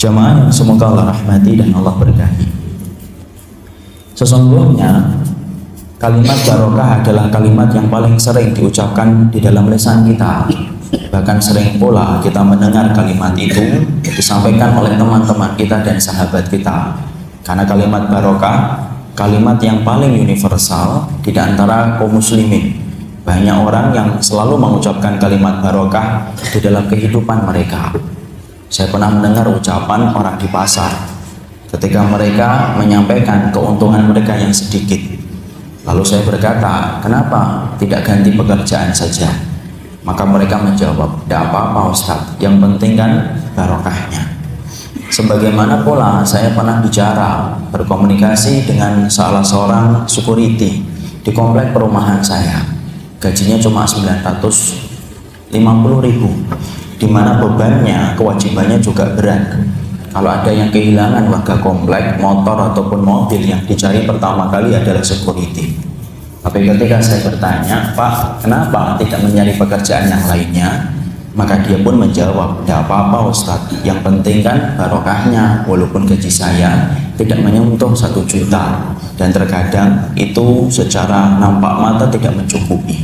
Jamaah yang semoga Allah rahmati dan Allah berkahi. Sesungguhnya kalimat barokah adalah kalimat yang paling sering diucapkan di dalam lisan kita. Bahkan sering pula kita mendengar kalimat itu disampaikan oleh teman-teman kita dan sahabat kita. Karena kalimat barokah kalimat yang paling universal di antara kaum muslimin. Banyak orang yang selalu mengucapkan kalimat barokah di dalam kehidupan mereka. Saya pernah mendengar ucapan orang di pasar ketika mereka menyampaikan keuntungan mereka yang sedikit. Lalu saya berkata, kenapa tidak ganti pekerjaan saja? Maka mereka menjawab, tidak apa-apa Ustadz, yang penting kan barokahnya. Sebagaimana pula saya pernah bicara, berkomunikasi dengan salah seorang security di komplek perumahan saya. Gajinya cuma 950.000, di mana bebannya, kewajibannya juga berat. Kalau ada yang kehilangan warga komplek, motor ataupun mobil, yang dicari pertama kali adalah security. Tapi ketika saya bertanya, Pak, kenapa tidak mencari pekerjaan yang lainnya? Maka dia pun menjawab, tidak apa-apa Ustadz, yang penting kan barokahnya, walaupun gaji saya tidak menyentuh 1 juta, dan terkadang itu secara nampak mata tidak mencukupi.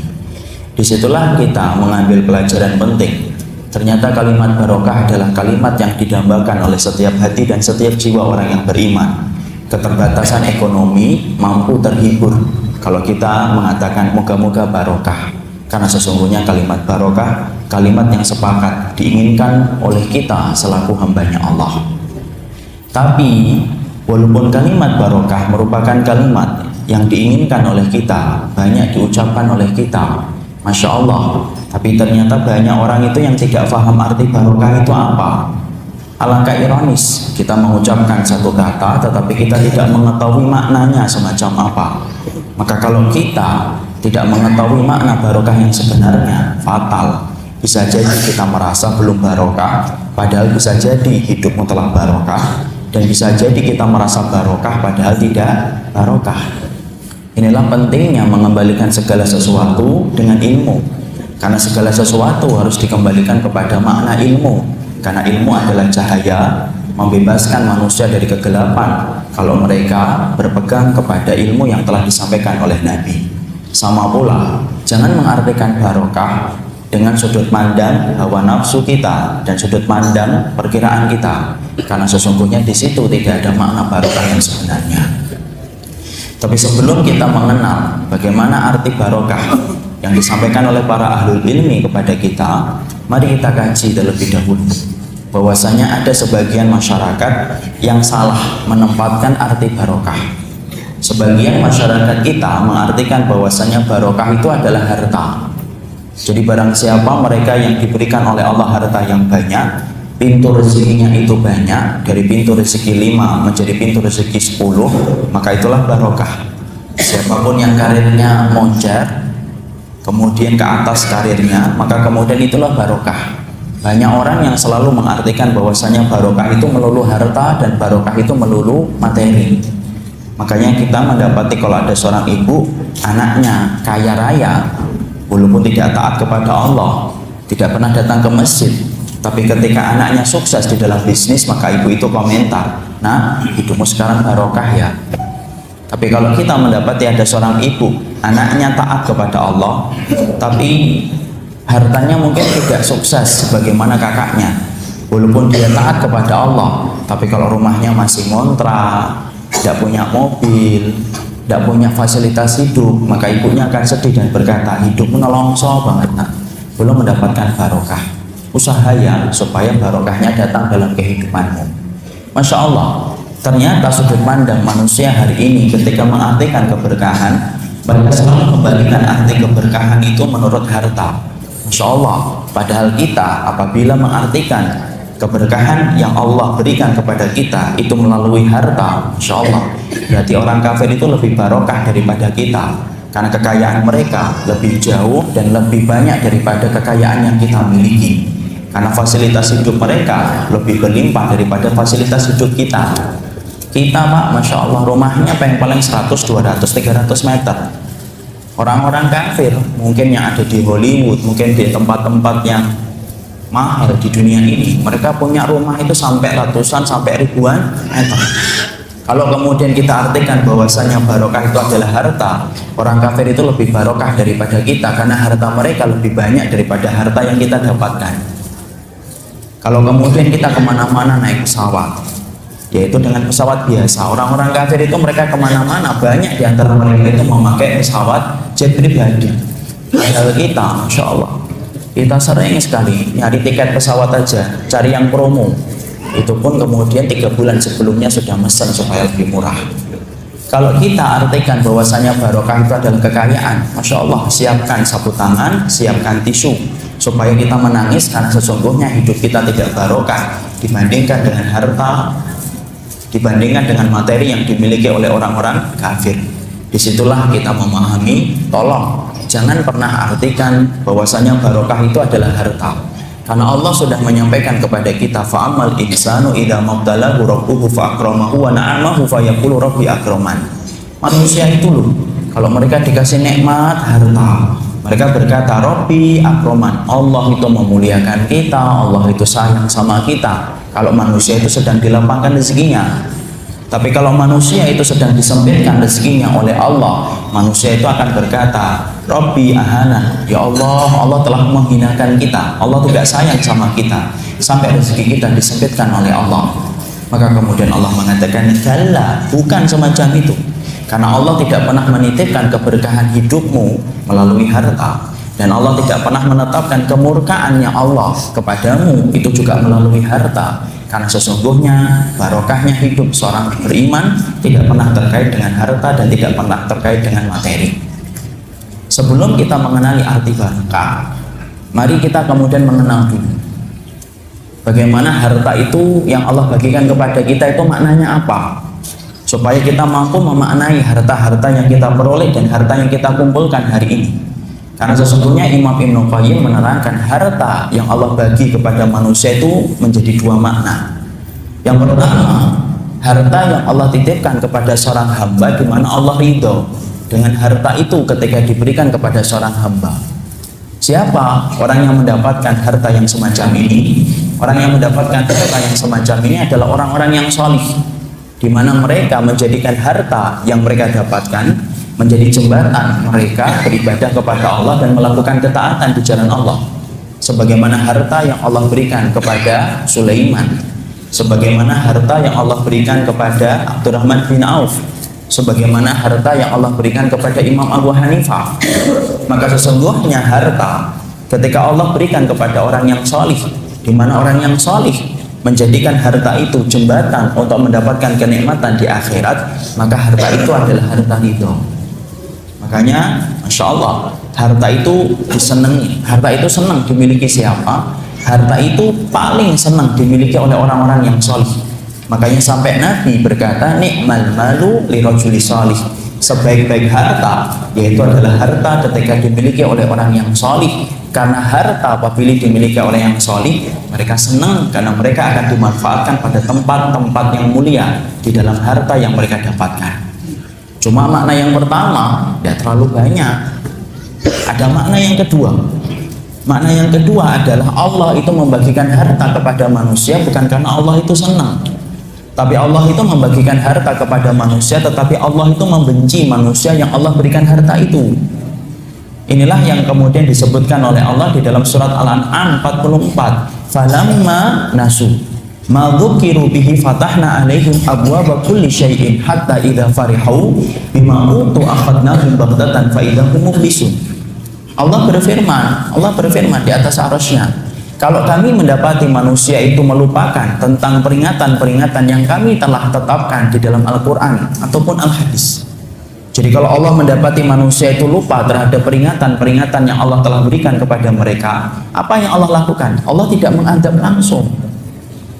Disitulah kita mengambil pelajaran penting. Ternyata kalimat barokah adalah kalimat yang didambakan oleh setiap hati dan setiap jiwa orang yang beriman. Keterbatasan ekonomi mampu terhibur kalau kita mengatakan moga-moga barokah. Karena sesungguhnya kalimat barokah, kalimat yang sepakat diinginkan oleh kita selaku hambanya Allah. Tapi walaupun kalimat barokah merupakan kalimat yang diinginkan oleh kita, banyak diucapkan oleh kita, Masya Allah, tapi ternyata banyak orang itu yang tidak paham arti barokah itu apa. Alangkah ironis, kita mengucapkan satu kata tetapi kita tidak mengetahui maknanya semacam apa. Maka kalau kita tidak mengetahui makna barokah yang sebenarnya, fatal. Bisa jadi kita merasa belum barokah, padahal bisa jadi hidupmu telah barokah, dan bisa jadi kita merasa barokah padahal tidak barokah. Inilah pentingnya mengembalikan segala sesuatu dengan ilmu. Karena segala sesuatu harus dikembalikan kepada makna ilmu. Karena ilmu adalah cahaya, membebaskan manusia dari kegelapan kalau mereka berpegang kepada ilmu yang telah disampaikan oleh Nabi. Sama pula, jangan mengartikan barokah dengan sudut pandang hawa nafsu kita dan sudut pandang perkiraan kita. Karena sesungguhnya di situ tidak ada makna barokah yang sebenarnya. Tapi sebelum kita mengenal bagaimana arti barokah yang disampaikan oleh para ahlul ilmi kepada kita, mari kita kaji terlebih dahulu bahwasanya ada sebagian masyarakat yang salah menempatkan arti barokah. Sebagian masyarakat kita mengartikan bahwasanya barokah itu adalah harta. Jadi barang siapa mereka yang diberikan oleh Allah harta yang banyak, pintu rezekinya itu banyak, dari pintu rezeki 5 menjadi pintu rezeki 10, maka itulah barokah. Siapapun yang karirnya moncer, kemudian ke atas karirnya, maka kemudian itulah barokah. Banyak orang yang selalu mengartikan bahwasanya barokah itu melulu harta dan barokah itu melulu materi. Makanya kita mendapati kalau ada seorang ibu, anaknya kaya raya, walaupun tidak taat kepada Allah, tidak pernah datang ke masjid, tapi ketika anaknya sukses di dalam bisnis, maka ibu itu komentar, nah hidupmu sekarang barokah ya. Tapi kalau kita mendapati ada seorang ibu, anaknya taat kepada Allah, tapi hartanya mungkin tidak sukses sebagaimana kakaknya, walaupun dia taat kepada Allah, tapi kalau rumahnya masih ngontrak, tidak punya mobil, tidak punya fasilitas hidup, maka ibunya akan sedih dan berkata, hidupmu nolongso banget nak, belum mendapatkan barokah. Usaha ya supaya barokahnya datang dalam kehidupanmu. Masya Allah, ternyata sudut pandang manusia hari ini ketika mengartikan keberkahan, mereka selalu membalikan arti keberkahan itu menurut harta. Masya Allah, padahal kita apabila mengartikan keberkahan yang Allah berikan kepada kita itu melalui harta, Masya Allah, berarti orang kafir itu lebih barokah daripada kita. Karena kekayaan mereka lebih jauh dan lebih banyak daripada kekayaan yang kita miliki. Karena fasilitas hidup mereka lebih berlimpah daripada fasilitas hidup kita. Kita Pak, Masya Allah, rumahnya paling 100, 200, 300 meter. Orang-orang kafir mungkin yang ada di Hollywood, mungkin di tempat-tempat yang mahal di dunia ini. Mereka punya rumah itu sampai ratusan, sampai ribuan meter. Kalau kemudian kita artikan bahwasanya barokah itu adalah harta, orang kafir itu lebih barokah daripada kita karena harta mereka lebih banyak daripada harta yang kita dapatkan. Kalau kemudian kita kemana-mana naik pesawat, yaitu dengan pesawat biasa, orang-orang kafir itu mereka kemana-mana, banyak di antara mereka itu memakai pesawat jet pribadi. Padahal kita, Masya Allah, kita sering sekali nyari tiket pesawat aja, cari yang promo. Itu pun kemudian 3 bulan sebelumnya sudah mesen supaya lebih murah. Kalau kita artikan bahwasanya barokah itu adalah kekayaan, Masya Allah, siapkan sapu tangan, siapkan tisu supaya kita menangis karena sesungguhnya hidup kita tidak barokah dibandingkan dengan harta, dibandingkan dengan materi yang dimiliki oleh orang-orang kafir. Disitulah kita memahami, tolong jangan pernah artikan bahwasanya barokah itu adalah harta. Karena Allah sudah menyampaikan kepada kita, fa'amal insanu idza mabtalahu rabbuhu fa'akramahu wa na'amahu fayaqulu rabbi akraman. Manusia itu loh, kalau mereka dikasih nikmat harta, mereka berkata Rabbi akraman. Allah itu memuliakan kita, Allah itu sayang sama kita. Kalau manusia itu sedang dilapangkan rezekinya. Tapi kalau manusia itu sedang disempitkan rezekinya oleh Allah, manusia itu akan berkata, Rabbi ahana, ya Allah, Allah telah menghinakan kita, Allah tidak sayang sama kita, sampai rezeki kita disempitkan oleh Allah. Maka kemudian Allah mengatakan, kalla, bukan semacam itu. Karena Allah tidak pernah menitipkan keberkahan hidupmu melalui harta. Dan Allah tidak pernah menetapkan kemurkaannya Allah kepadamu itu juga melalui harta. Karena sesungguhnya barokahnya hidup seorang beriman tidak pernah terkait dengan harta dan tidak pernah terkait dengan materi. Sebelum kita mengenali arti barokah, mari kita kemudian mengenal dulu bagaimana harta itu yang Allah bagikan kepada kita itu maknanya apa, supaya kita mampu memaknai harta-harta yang kita peroleh dan harta yang kita kumpulkan hari ini. Karena sesungguhnya Imam Ibnu Qayyim menerangkan harta yang Allah bagi kepada manusia itu menjadi 2 makna. Yang pertama, harta yang Allah titipkan kepada seorang hamba di mana Allah ridho dengan harta itu ketika diberikan kepada seorang hamba. Siapa orang yang mendapatkan harta yang semacam ini? Orang yang mendapatkan harta yang semacam ini adalah orang-orang yang solih, di mana mereka menjadikan harta yang mereka dapatkan menjadi jembatan mereka beribadah kepada Allah dan melakukan ketaatan di jalan Allah. Sebagaimana harta yang Allah berikan kepada Sulaiman, sebagaimana harta yang Allah berikan kepada Abdurrahman bin Auf, sebagaimana harta yang Allah berikan kepada Imam Abu Hanifah. Maka sesungguhnya harta ketika Allah berikan kepada orang yang solih, di mana orang yang solih menjadikan harta itu jembatan untuk mendapatkan kenikmatan di akhirat, maka harta itu adalah harta ridho. Makanya Masya Allah, harta itu disenangi, harta itu senang dimiliki siapa? Harta itu paling senang dimiliki oleh orang-orang yang solih. Makanya sampai Nabi berkata, ni'mal malu li rajuli solih, sebaik-baik harta yaitu adalah harta ketika dimiliki oleh orang yang solih. Karena harta apabila dimiliki oleh yang solih, mereka senang karena mereka akan dimanfaatkan pada tempat-tempat yang mulia di dalam harta yang mereka dapatkan. Cuma makna yang pertama tidak terlalu banyak. Ada makna yang kedua. Makna yang kedua adalah Allah itu membagikan harta kepada manusia bukan karena Allah itu senang, tapi Allah itu membagikan harta kepada manusia, tetapi Allah itu membenci manusia yang Allah berikan harta itu. Inilah yang kemudian disebutkan oleh Allah di dalam surat Al-An'am 44. Falamma nasu ma dzukiru bihi fatahna alaihim abwaaba kulli syai'in hatta idza farihu bima utu akhadnahum baghtatan fa idza hum mublisun. Allah berfirman di atas arasy-Nya, kalau kami mendapati manusia itu melupakan tentang peringatan-peringatan yang kami telah tetapkan di dalam Al-Qur'an ataupun Al-Hadis. Jadi kalau Allah mendapati manusia itu lupa terhadap peringatan-peringatan yang Allah telah berikan kepada mereka, apa yang Allah lakukan? Allah tidak mengadab langsung,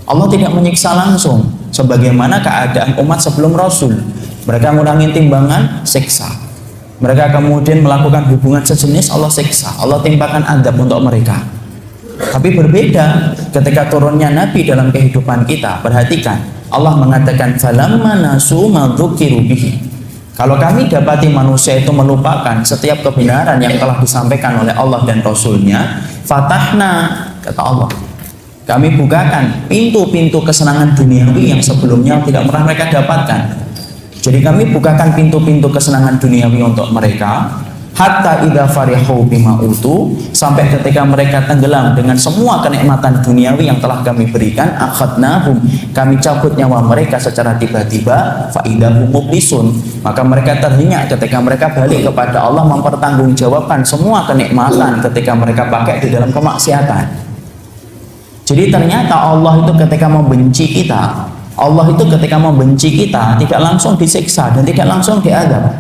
Allah tidak menyiksa langsung, sebagaimana keadaan umat sebelum Rasul. Mereka ngurangin timbangan, siksa. Mereka kemudian melakukan hubungan sejenis, Allah siksa, Allah timpakan adab untuk mereka. Tapi berbeda ketika turunnya Nabi dalam kehidupan kita. Perhatikan, Allah mengatakan falamma nasu ma dzukiru bihi. Kalau kami dapati manusia itu melupakan setiap kebenaran yang telah disampaikan oleh Allah dan Rasulnya, fatahna, kata Allah. Kami bukakan pintu-pintu kesenangan duniawi yang sebelumnya tidak pernah mereka dapatkan. Jadi kami bukakan pintu-pintu kesenangan duniawi untuk mereka, hatta idza farihu bima utu, sampai ketika mereka tenggelam dengan semua kenikmatan duniawi yang telah kami berikan, akhadnahum, kami cabut nyawa mereka secara tiba-tiba, fa idahum mublisun, maka mereka terhinyak ketika mereka balik kepada Allah mempertanggungjawabkan semua kenikmatan ketika mereka pakai di dalam kemaksiatan. Jadi ternyata Allah itu ketika membenci kita, Allah itu ketika membenci kita tidak langsung disiksa dan tidak langsung diadab.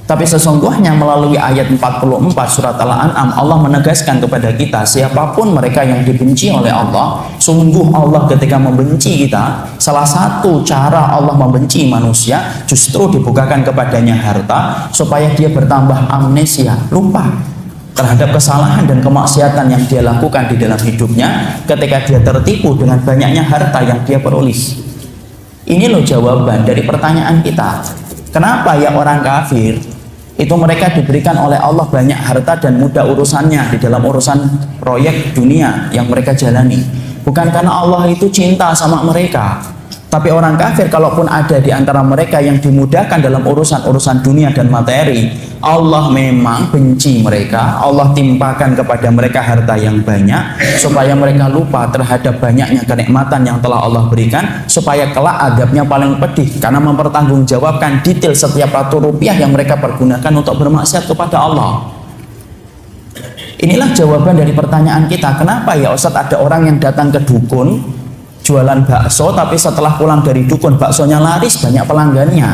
Tapi sesungguhnya melalui ayat 44 surat Al-An'am, Allah menegaskan kepada kita, siapapun mereka yang dibenci oleh Allah, sungguh Allah ketika membenci kita, salah satu cara Allah membenci manusia justru dibukakan kepadanya harta, supaya dia bertambah amnesia, lupa terhadap kesalahan dan kemaksiatan yang dia lakukan di dalam hidupnya ketika dia tertipu dengan banyaknya harta yang dia peroleh. Ini loh jawaban dari pertanyaan kita. Kenapa ya orang kafir itu mereka diberikan oleh Allah banyak harta dan mudah urusannya di dalam urusan proyek dunia yang mereka jalani? Bukan karena Allah itu cinta sama mereka, tapi orang kafir kalaupun ada di antara mereka yang dimudahkan dalam urusan-urusan dunia dan materi, Allah memang benci mereka. Allah timpakan kepada mereka harta yang banyak supaya mereka lupa terhadap banyaknya kenikmatan yang telah Allah berikan, supaya kelak adabnya paling pedih karena mempertanggungjawabkan detail setiap satu rupiah yang mereka pergunakan untuk bermaksiat kepada Allah. Inilah jawaban dari pertanyaan kita. Kenapa ya Ustadz ada orang yang datang ke dukun jualan bakso, tapi setelah pulang dari dukun baksonya laris, banyak pelanggannya.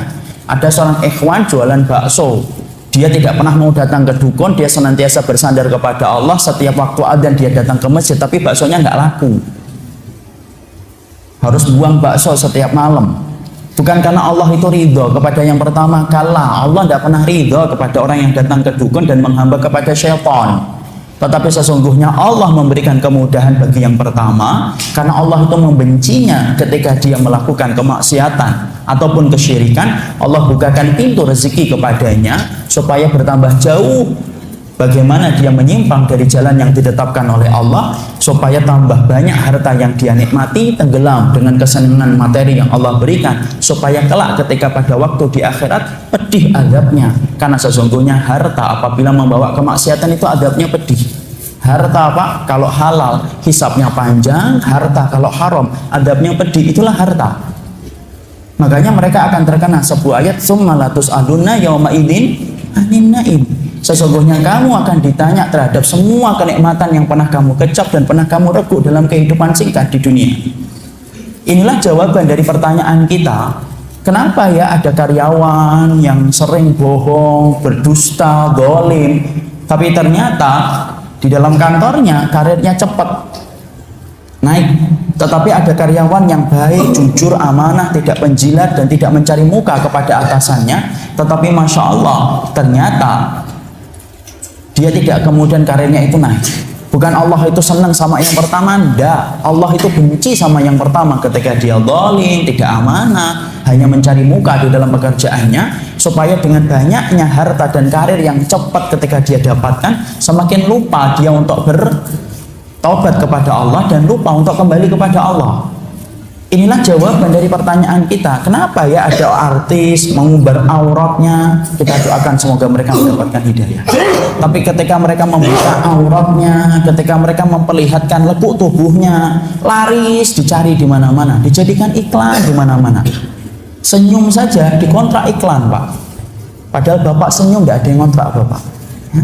Ada seorang ikhwan jualan bakso, dia tidak pernah mau datang ke dukun, dia senantiasa bersandar kepada Allah. Setiap waktu adzan dia datang ke masjid, tapi baksonya nggak laku, harus buang bakso setiap malam. Bukan karena Allah itu ridho kepada yang pertama, kala Allah tidak pernah ridho kepada orang yang datang ke dukun dan menghamba kepada syaitan. Tetapi sesungguhnya Allah memberikan kemudahan bagi yang pertama, karena Allah itu membencinya ketika dia melakukan kemaksiatan ataupun kesyirikan. Allah bukakan pintu rezeki kepadanya supaya bertambah jauh bagaimana dia menyimpang dari jalan yang ditetapkan oleh Allah, supaya tambah banyak harta yang dia nikmati, tenggelam dengan kesenangan materi yang Allah berikan, supaya kelak ketika pada waktu di akhirat pedih azabnya. Karena sesungguhnya harta apabila membawa kemaksiatan itu azabnya pedih. Harta apa? Kalau halal hisabnya panjang, harta kalau haram azabnya pedih. Itulah harta. Makanya mereka akan terkena sebuah ayat, summa latus'alunna yauma idzin anin naim. Sesungguhnya kamu akan ditanya terhadap semua kenikmatan yang pernah kamu kecap dan pernah kamu regu dalam kehidupan singkat di dunia. Inilah jawaban dari pertanyaan kita. Kenapa ya ada karyawan yang sering bohong, berdusta, zalim, tapi ternyata di dalam kantornya karirnya cepat naik, tetapi ada karyawan yang baik, jujur, amanah, tidak penjilat dan tidak mencari muka kepada atasannya, tetapi Masya Allah ternyata dia tidak kemudian karirnya itu naik. Bukan Allah itu senang sama yang pertama, enggak. Allah itu benci sama yang pertama ketika dia zalim, tidak amanah, hanya mencari muka di dalam pekerjaannya, supaya dengan banyaknya harta dan karir yang cepat ketika dia dapatkan, semakin lupa dia untuk bertobat kepada Allah dan lupa untuk kembali kepada Allah. Inilah jawaban dari pertanyaan kita. Kenapa ya ada artis mengumbar auratnya? Kita doakan semoga mereka mendapatkan hidayah. Tapi ketika mereka membuka auratnya, ketika mereka memperlihatkan lekuk tubuhnya, laris dicari di mana-mana, dijadikan iklan di mana-mana. Senyum saja dikontrak iklan, Pak. Padahal Bapak senyum tidak ada yang kontrak Bapak. Ya?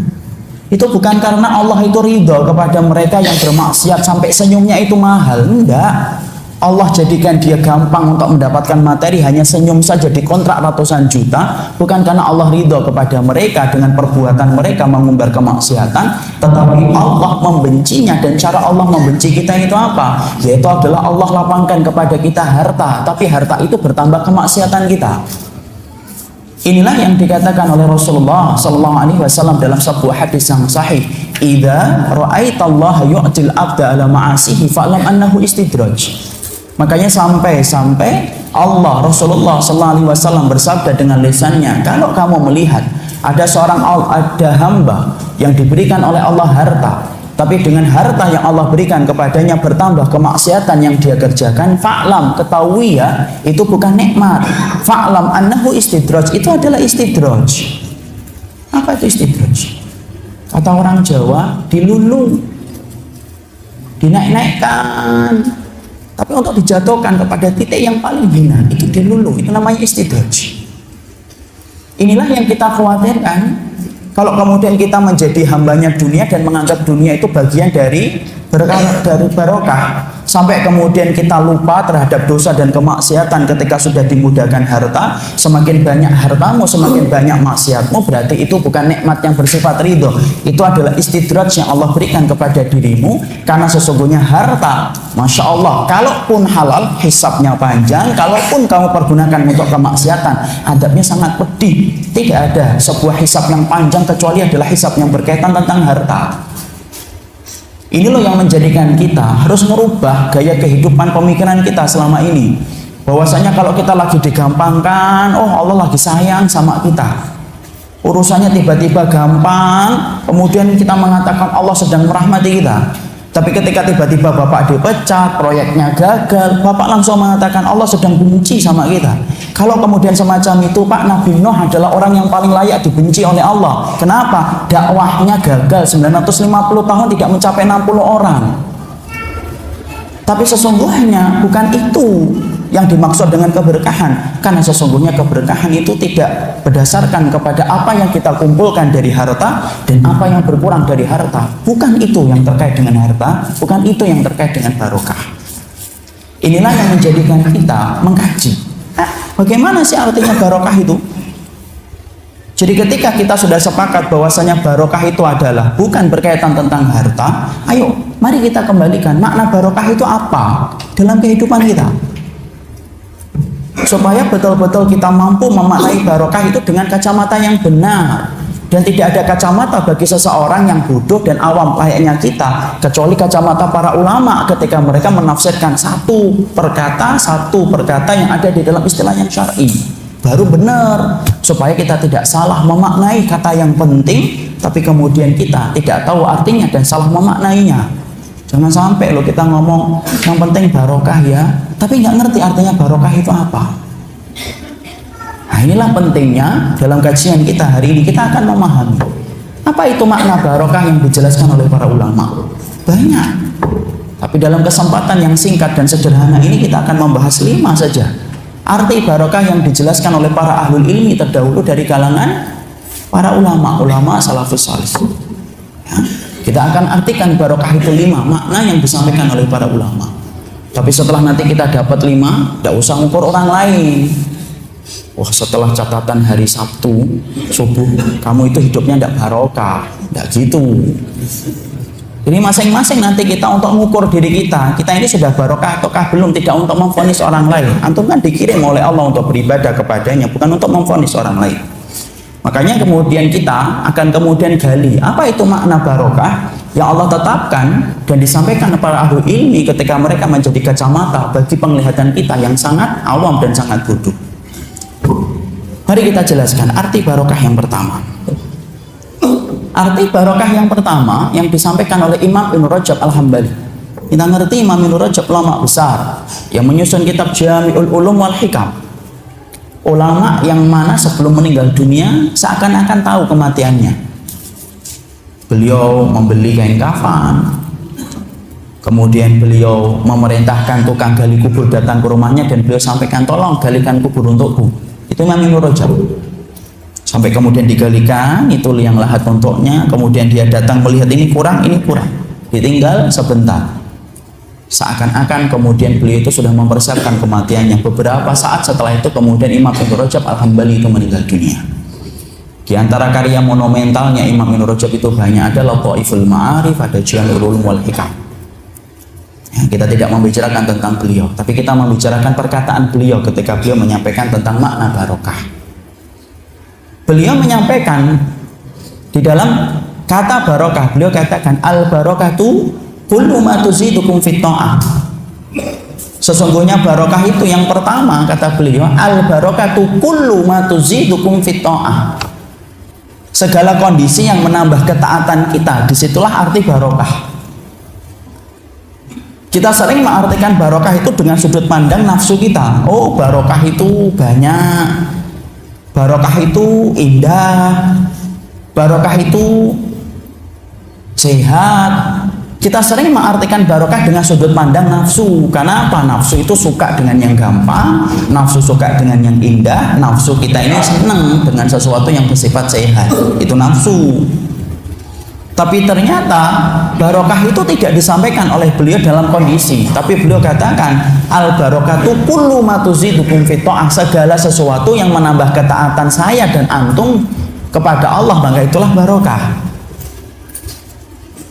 Itu bukan karena Allah itu ridho kepada mereka yang bermaksiat sampai senyumnya itu mahal, enggak. Allah jadikan dia gampang untuk mendapatkan materi, hanya senyum saja dikontrak ratusan juta, bukan karena Allah ridho kepada mereka dengan perbuatan mereka mengumbar kemaksiatan, tetapi Allah membencinya. Dan cara Allah membenci kita itu apa? Yaitu adalah Allah lapangkan kepada kita harta, tapi harta itu bertambah kemaksiatan kita. Inilah yang dikatakan oleh Rasulullah SAW dalam sebuah hadis yang sahih, "Idza ra'aitallaha yu'til 'abda 'ala ma'asihi fa'lam annahu istidraj." Makanya sampai Allah Rasulullah SAW bersabda dengan lisannya, kalau kamu melihat ada hamba yang diberikan oleh Allah harta, tapi dengan harta yang Allah berikan kepadanya bertambah kemaksiatan yang dia kerjakan, fa'lam, ketahui ya, itu bukan nikmat. Fa'lam annahu istidraj, itu adalah istidraj. Apa itu istidraj? Kata orang Jawa, dilulu, dinaik-naikkan, tapi untuk dijatuhkan kepada titik yang paling hina, itu dilulu, itu namanya istidraj. Inilah yang kita khawatirkan. Kalau kemudian kita menjadi hambanya dunia dan menganggap dunia itu bagian dari barokah, sampai kemudian kita lupa terhadap dosa dan kemaksiatan ketika sudah dimudahkan harta, semakin banyak hartamu, semakin banyak maksiatmu, berarti itu bukan nikmat yang bersifat ridho, itu adalah istidraj yang Allah berikan kepada dirimu, karena sesungguhnya harta, Masya Allah, kalaupun halal, hisabnya panjang, kalaupun kamu pergunakan untuk kemaksiatan, adabnya sangat pedih. Tidak ada sebuah hisab yang panjang kecuali adalah hisab yang berkaitan tentang harta. Ini loh yang menjadikan kita harus merubah gaya kehidupan pemikiran kita selama ini. Bahwasanya kalau kita lagi digampangkan, oh Allah lagi sayang sama kita. Urusannya tiba-tiba gampang, kemudian kita mengatakan Allah sedang merahmati kita. Tapi ketika tiba-tiba Bapak dipecat, proyeknya gagal, Bapak langsung mengatakan Allah sedang benci sama kita. Kalau kemudian semacam itu, Pak, Nabi Nuh adalah orang yang paling layak dibenci oleh Allah. Kenapa? Dakwahnya gagal, 950 tahun tidak mencapai 60 orang. Tapi sesungguhnya bukan itu yang dimaksud dengan keberkahan, karena sesungguhnya keberkahan itu tidak berdasarkan kepada apa yang kita kumpulkan dari harta dan apa yang berkurang dari harta. Bukan itu yang terkait dengan harta, bukan itu yang terkait dengan barokah. Inilah yang menjadikan kita mengkaji, bagaimana sih artinya barokah itu. Jadi ketika kita sudah sepakat bahwasanya barokah itu adalah bukan berkaitan tentang harta, ayo mari kita kembalikan makna barokah itu apa dalam kehidupan kita, supaya betul-betul kita mampu memaknai barokah itu dengan kacamata yang benar. Dan tidak ada kacamata bagi seseorang yang bodoh dan awam layaknya kita, kecuali kacamata para ulama ketika mereka menafsirkan satu perkata yang ada di dalam istilah yang syar'i, baru benar, supaya kita tidak salah memaknai kata yang penting tapi kemudian kita tidak tahu artinya dan salah memaknainya. Jangan sampai loh kita ngomong yang penting barokah ya, tapi nggak ngerti artinya barokah itu apa. Nah, inilah pentingnya dalam kajian kita hari ini kita akan memahami apa itu makna barokah yang dijelaskan oleh para ulama. Banyak, tapi dalam kesempatan yang singkat dan sederhana ini kita akan membahas 5 saja arti barokah yang dijelaskan oleh para ahlul ilmi terdahulu dari kalangan para ulama salafus salih. Ya, kita akan artikan barokah itu 5 makna yang disampaikan oleh para ulama. Tapi setelah nanti kita dapat 5, tidak usah ngukur orang lain. Wah, setelah catatan hari Sabtu subuh kamu itu hidupnya tidak barokah, tidak gitu. Jadi masing-masing nanti kita untuk mengukur diri kita ini sudah barokah ataukah belum, tidak untuk memvonis orang lain. Antum kan dikirim oleh Allah untuk beribadah kepadanya, bukan untuk memvonis orang lain. Makanya kemudian kita akan kemudian gali apa itu makna barokah yang Allah tetapkan dan disampaikan kepada ahli ilmi ketika mereka menjadi kacamata bagi penglihatan kita yang sangat awam dan sangat bodoh. Mari kita jelaskan arti barokah yang pertama. Arti barokah yang pertama yang disampaikan oleh Imam Ibnu Rajab Al-Hambali. Kita ngerti Imam Ibnu Rajab ulama besar yang menyusun kitab Jami'ul Ulum wal Hikam. Ulama yang mana sebelum meninggal dunia seakan-akan tahu kematiannya. Beliau membeli kain kafan, kemudian beliau memerintahkan tukang gali kubur datang ke rumahnya dan beliau sampaikan, tolong galikan kubur untukku. Itu Imam Ibnu Rajab. Sampai kemudian digalikan, itu liang lahat untuknya, kemudian dia datang melihat ini kurang, ditinggal sebentar. Seakan-akan kemudian beliau itu sudah mempersiapkan kematiannya. Beberapa saat setelah itu kemudian Imam Ibnu Rajab Al-Hambali itu meninggal dunia. Di antara karya monumentalnya Imam Ibnu Rajab itu banyak, ada Lataiful Ma'arif, ada Jami'ul Ulum wal Hikam. Ya, kita tidak membicarakan tentang beliau, tapi kita membicarakan perkataan beliau ketika beliau menyampaikan tentang makna barokah. Beliau menyampaikan di dalam kata barokah, beliau katakan al barokatu kullu ma tuzidukum fit ta'ah. Sesungguhnya barokah itu yang pertama kata beliau, al barokatu kullu ma tuzidukum fit ta'ah. segala kondisi yang menambah ketaatan kita, disitulah arti barokah. Kita sering mengartikan barokah itu dengan sudut pandang nafsu kita. Oh, barokah itu banyak, barokah itu indah, barokah itu sehat. Kita sering mengartikan barokah dengan sudut pandang nafsu. Karena apa? Nafsu itu suka dengan yang gampang, nafsu suka dengan yang indah, nafsu kita ini senang dengan sesuatu yang bersifat sehat. Itu nafsu. Tapi ternyata barokah itu tidak disampaikan oleh beliau dalam kondisi. Tapi beliau katakan, al barokatu kullu ma tuzidukum fi ta'ah, segala sesuatu yang menambah ketaatan saya dan antum kepada Allah, maka itulah barokah.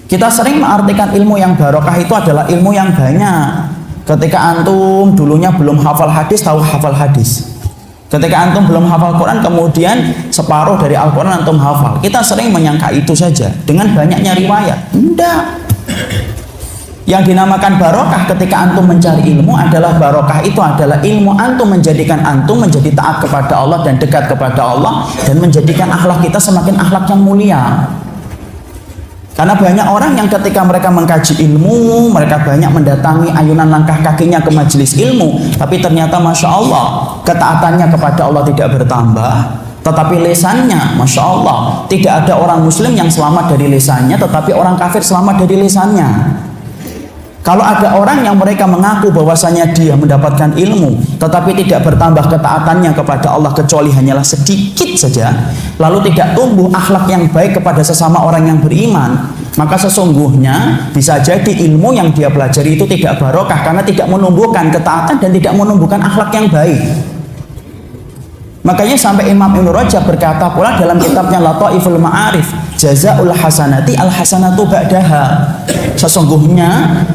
Kita sering mengartikan ilmu yang barokah itu adalah ilmu yang banyak. Ketika antum dulunya belum hafal hadis, tahu hafal hadis. Ketika antum belum hafal Quran, kemudian separuh dari Al-Quran antum hafal. Kita sering menyangka itu saja dengan banyaknya riwayat. Tidak. Yang dinamakan barokah ketika antum mencari ilmu adalah barokah itu adalah ilmu antum menjadikan antum menjadi taat kepada Allah dan dekat kepada Allah, dan menjadikan akhlak kita semakin akhlak yang mulia. Karena banyak orang yang ketika mereka mengkaji ilmu, mereka banyak mendatangi ayunan langkah kakinya ke majelis ilmu, tapi ternyata Masya Allah, ketaatannya kepada Allah tidak bertambah, tetapi lesannya, Masya Allah, tidak ada orang muslim yang selamat dari lesannya, tetapi orang kafir selamat dari lesannya. Kalau ada orang yang mereka mengaku bahwasanya dia mendapatkan ilmu, tetapi tidak bertambah ketaatannya kepada Allah kecuali hanyalah sedikit saja, lalu tidak tumbuh akhlak yang baik kepada sesama orang yang beriman, maka sesungguhnya bisa jadi ilmu yang dia pelajari itu tidak barokah karena tidak menumbuhkan ketaatan dan tidak menumbuhkan akhlak yang baik. Makanya sampai Imam Ibnu Rajab berkata pula dalam kitabnya Lataiful Ma'arif, jazaul hasanati al hasanatu ba'daha. Sesungguhnya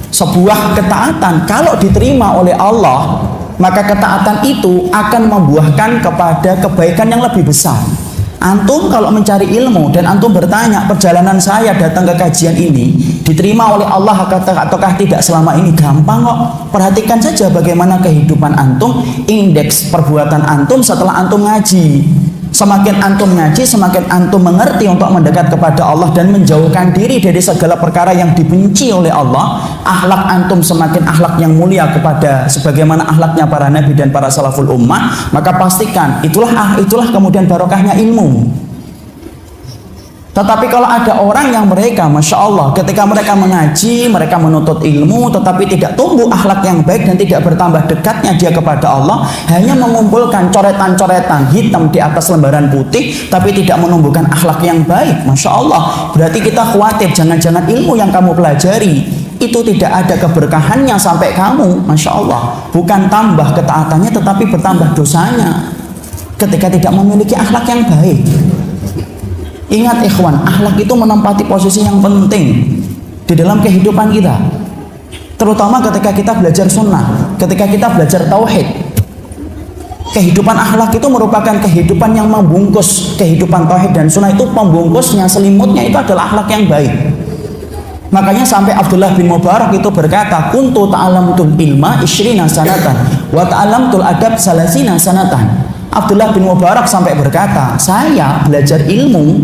sebuah ketaatan kalau diterima oleh Allah, maka ketaatan itu akan membuahkan kepada kebaikan yang lebih besar. Antum kalau mencari ilmu dan antum bertanya, perjalanan saya datang ke kajian ini diterima oleh Allah ataukah tidak selama ini? Gampang kok. Perhatikan saja bagaimana kehidupan antum, indeks perbuatan antum setelah antum ngaji. Semakin antum ngaji, semakin antum mengerti untuk mendekat kepada Allah dan menjauhkan diri dari segala perkara yang dibenci oleh Allah. Akhlak antum semakin akhlak yang mulia kepada sebagaimana akhlaknya para nabi dan para salaful ummah. Maka pastikan itulah kemudian barokahnya ilmu. Tetapi kalau ada orang yang mereka, Masya Allah, ketika mereka mengaji, mereka menuntut ilmu, tetapi tidak tumbuh akhlak yang baik dan tidak bertambah dekatnya dia kepada Allah, hanya mengumpulkan coretan-coretan hitam di atas lembaran putih, tapi tidak menumbuhkan akhlak yang baik, Masya Allah, berarti kita khawatir jangan-jangan ilmu yang kamu pelajari itu tidak ada keberkahannya sampai kamu, Masya Allah, bukan tambah ketaatannya tetapi bertambah dosanya ketika tidak memiliki akhlak yang baik. Ingat ikhwan, akhlak itu menempati posisi yang penting di dalam kehidupan kita, terutama ketika kita belajar sunnah, ketika kita belajar tauhid. Kehidupan akhlak itu merupakan kehidupan yang membungkus kehidupan tauhid dan sunnah. Itu pembungkusnya, selimutnya itu adalah akhlak yang baik. Makanya sampai Abdullah bin Mubarak itu berkata, kuntu ta'alamtul ilma isyrina sanatan wa ta'alamtul adab salasina sanatan. Abdullah bin Mubarak sampai berkata, saya belajar ilmu,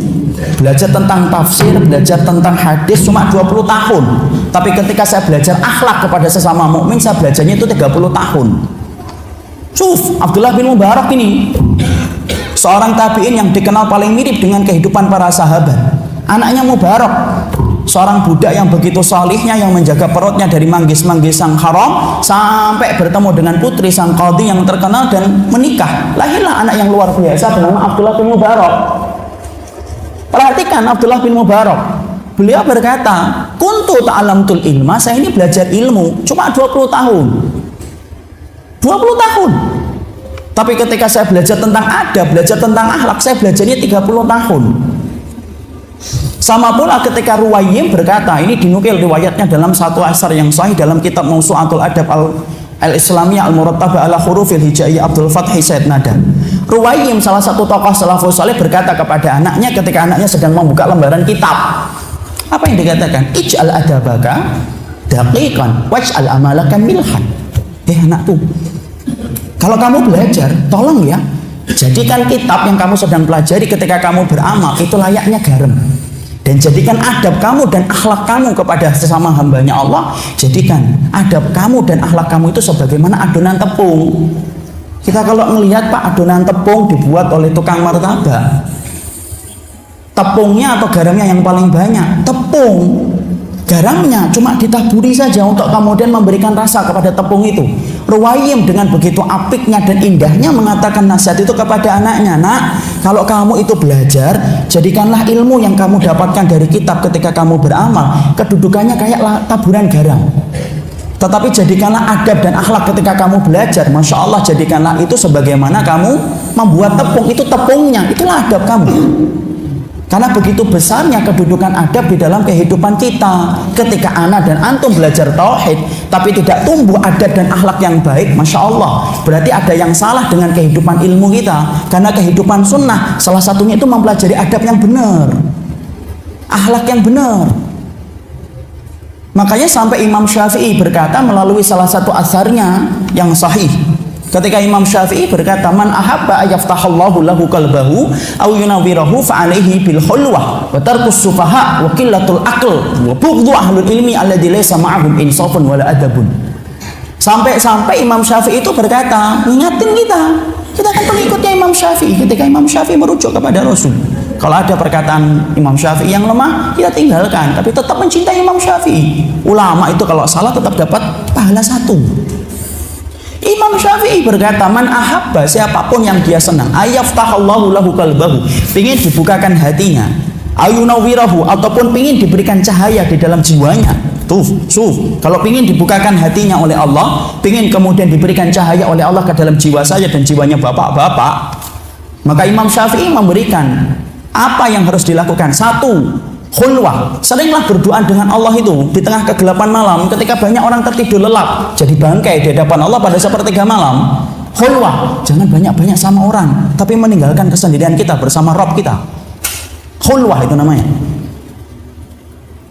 belajar tentang tafsir, belajar tentang hadis cuma 20 tahun. Tapi ketika saya belajar akhlak kepada sesama mukmin, saya belajarnya itu 30 tahun. Cuf, Abdullah bin Mubarak ini seorang tabi'in yang dikenal paling mirip dengan kehidupan para sahabat. Anaknya Mubarak, seorang budak yang begitu salihnya, yang menjaga perutnya dari manggis-manggis yang haram, sampai bertemu dengan putri sang qadhi yang terkenal dan menikah. Lahirlah anak yang luar biasa bernama Abdullah bin Mubarak. Perhatikan Abdullah bin Mubarak, beliau berkata, kuntu ta'alamtul ilma, saya ini belajar ilmu cuma 20 tahun. 20 tahun. Tapi ketika saya belajar tentang adab, belajar tentang akhlak, saya belajarnya 30 tahun. Sama pula ketika Ruwayyim berkata, ini dinukil riwayatnya dalam satu asar yang sahih dalam kitab Mawsu'atul Adab al-Islamiyah al-Murattabah ala hurufil hijaiyah Abdul Fathi Said Nadan. Ruwayyim, salah satu tokoh salafus saleh, berkata kepada anaknya ketika anaknya sedang membuka lembaran kitab. Apa yang dikatakan? Ij'al adabaka daqiqan waj'al amalaka milhan. Anakku, kalau kamu belajar, tolong ya, Jadikan kitab yang kamu sedang pelajari ketika kamu beramal itu layaknya garam. Dan jadikan adab kamu dan akhlak kamu kepada sesama hambanya Allah, jadikan adab kamu dan akhlak kamu itu sebagaimana adonan tepung. Kita kalau melihat Pak, adonan tepung dibuat oleh tukang martabak, tepungnya atau garamnya yang paling banyak? Tepung. Garamnya cuma ditaburi saja untuk kemudian memberikan rasa kepada tepung itu. Ruwaim dengan begitu apiknya dan indahnya mengatakan nasihat itu kepada anaknya, nak, kalau kamu itu belajar, jadikanlah ilmu yang kamu dapatkan dari kitab ketika kamu beramal, kedudukannya kayak taburan garam. Tetapi jadikanlah adab dan akhlak ketika kamu belajar, Masya Allah, jadikanlah itu sebagaimana kamu membuat tepung, itu tepungnya, itulah adab kamu. Karena begitu besarnya kedudukan adab di dalam kehidupan kita. Ketika ana dan antum belajar tauhid tapi tidak tumbuh adab dan akhlak yang baik, Masya Allah, berarti ada yang salah dengan kehidupan ilmu kita. Karena kehidupan sunnah salah satunya itu mempelajari adab yang benar, akhlak yang benar. Makanya sampai Imam Syafi'i berkata melalui salah satu asarnya yang sahih, ketika Imam Syafi'i berkata, man ahabba ayaftahallahu lahu qalbahu aw yunawwirahu fa alaihi bil khulwah wa tarkus sufaha wa qillatul aql wa bughdhu ahlul ilmi alladzi laysa ma'ahum insafun wala adabun. Sampai Imam Syafi'i itu berkata, ingatin kita kan pengikutnya Imam Syafi'i. Ketika Imam Syafi'i merujuk kepada Rasul, kalau ada perkataan Imam Syafi'i yang lemah, kita tinggalkan, tapi tetap mencintai Imam Syafi'i. Ulama itu kalau salah tetap dapat pahala 1. Imam Syafi'i berkata, man ahabba, siapapun yang dia senang, ayaftahallahu lahu qalbahu, ingin dibukakan hatinya, ayunawwirahu, ataupun ingin diberikan cahaya di dalam jiwanya. Kalau ingin dibukakan hatinya oleh Allah, ingin kemudian diberikan cahaya oleh Allah ke dalam jiwa saya dan jiwanya bapak-bapak, maka Imam Syafi'i memberikan apa yang harus dilakukan. 1, khulwah, seringlah berdoa dengan Allah itu di tengah kegelapan malam ketika banyak orang tertidur lelap jadi bangkai di hadapan Allah pada sepertiga malam. Khulwah, jangan banyak-banyak sama orang tapi meninggalkan kesendirian kita bersama Rabb kita. Khulwah itu namanya.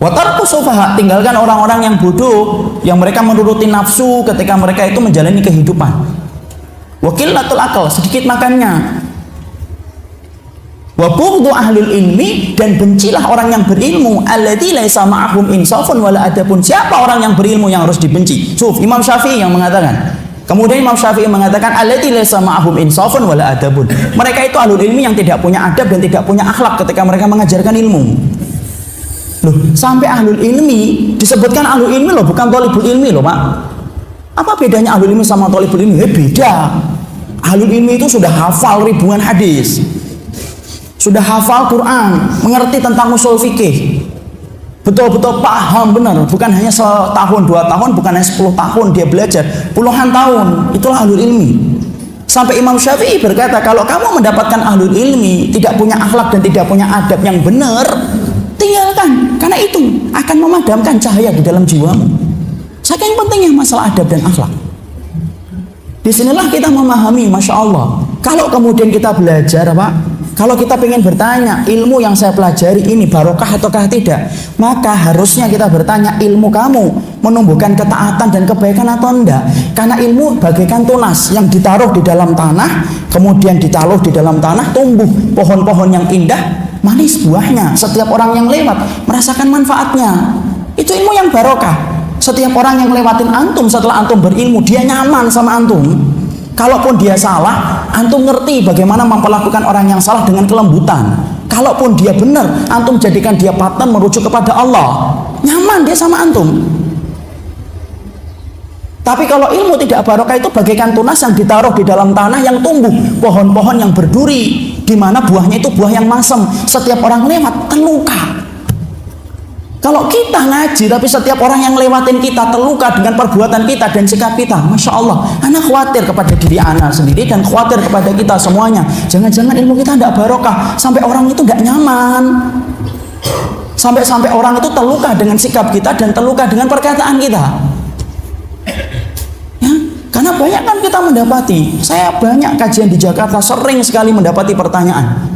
Wa tarku sufaha, tinggalkan orang-orang yang bodoh yang mereka menuruti nafsu ketika mereka itu menjalani kehidupan. Wa qillatul aql, sedikit makannya. Wa bughdhu ahlul ilmi, dan bencilah orang yang berilmu, alladzi laisa ma'ahum insafun wala adabun. Siapa orang yang berilmu yang harus dibenci? Imam Syafi'i yang mengatakan. Kemudian Imam Syafi'i mengatakan alladzi laisa ma'ahum insafun wala adabun. Mereka itu ahlul ilmi yang tidak punya adab dan tidak punya akhlak ketika mereka mengajarkan ilmu. Loh, sampai ahlul ilmi disebutkan ahlul ilmi loh, bukan thalibul ilmi loh, Pak. Apa bedanya ahlul ilmi sama thalibul ilmi? Beda. Ahlul ilmi itu sudah hafal ribuan hadis, sudah hafal Quran, mengerti tentang usul fikih, betul-betul paham benar, bukan hanya 1 tahun 2 tahun, bukan hanya 10 tahun dia belajar, puluhan tahun. Itulah ahlul ilmi. Sampai Imam Syafi'i berkata, kalau kamu mendapatkan ahlul ilmi tidak punya akhlak dan tidak punya adab yang benar, tinggalkan, karena itu akan memadamkan cahaya di dalam jiwamu. Saking pentingnya masalah adab dan akhlak. Disinilah kita memahami, Masya Allah, kalau kemudian kita belajar, Pak, kalau kita ingin bertanya, ilmu yang saya pelajari ini barokah ataukah tidak, maka harusnya kita bertanya, ilmu kamu menumbuhkan ketaatan dan kebaikan atau enggak? Karena ilmu bagaikan tunas yang ditaruh di dalam tanah, kemudian ditaruh di dalam tanah, tumbuh pohon-pohon yang indah, manis buahnya. Setiap orang yang lewat merasakan manfaatnya. Itu ilmu yang barokah. Setiap orang yang lewatin antum setelah antum berilmu, dia nyaman sama antum. Kalaupun dia salah, antum ngerti bagaimana memperlakukan orang yang salah dengan kelembutan. Kalaupun dia benar, antum jadikan dia paten merujuk kepada Allah. Nyaman dia sama antum. Tapi kalau ilmu tidak barokah itu bagaikan tunas yang ditaruh di dalam tanah yang tumbuh pohon-pohon yang berduri, di mana buahnya itu buah yang masam. Setiap orang lewat terluka. Kalau kita ngaji tapi setiap orang yang lewatin kita terluka dengan perbuatan kita dan sikap kita, Masya Allah, anak khawatir kepada diri anak sendiri dan khawatir kepada kita semuanya. Jangan-jangan ilmu kita tidak barokah sampai orang itu nggak nyaman, sampai orang itu terluka dengan sikap kita dan terluka dengan perkataan kita. Ya, karena banyak kan kita mendapati, saya banyak kajian di Jakarta sering sekali mendapati pertanyaan,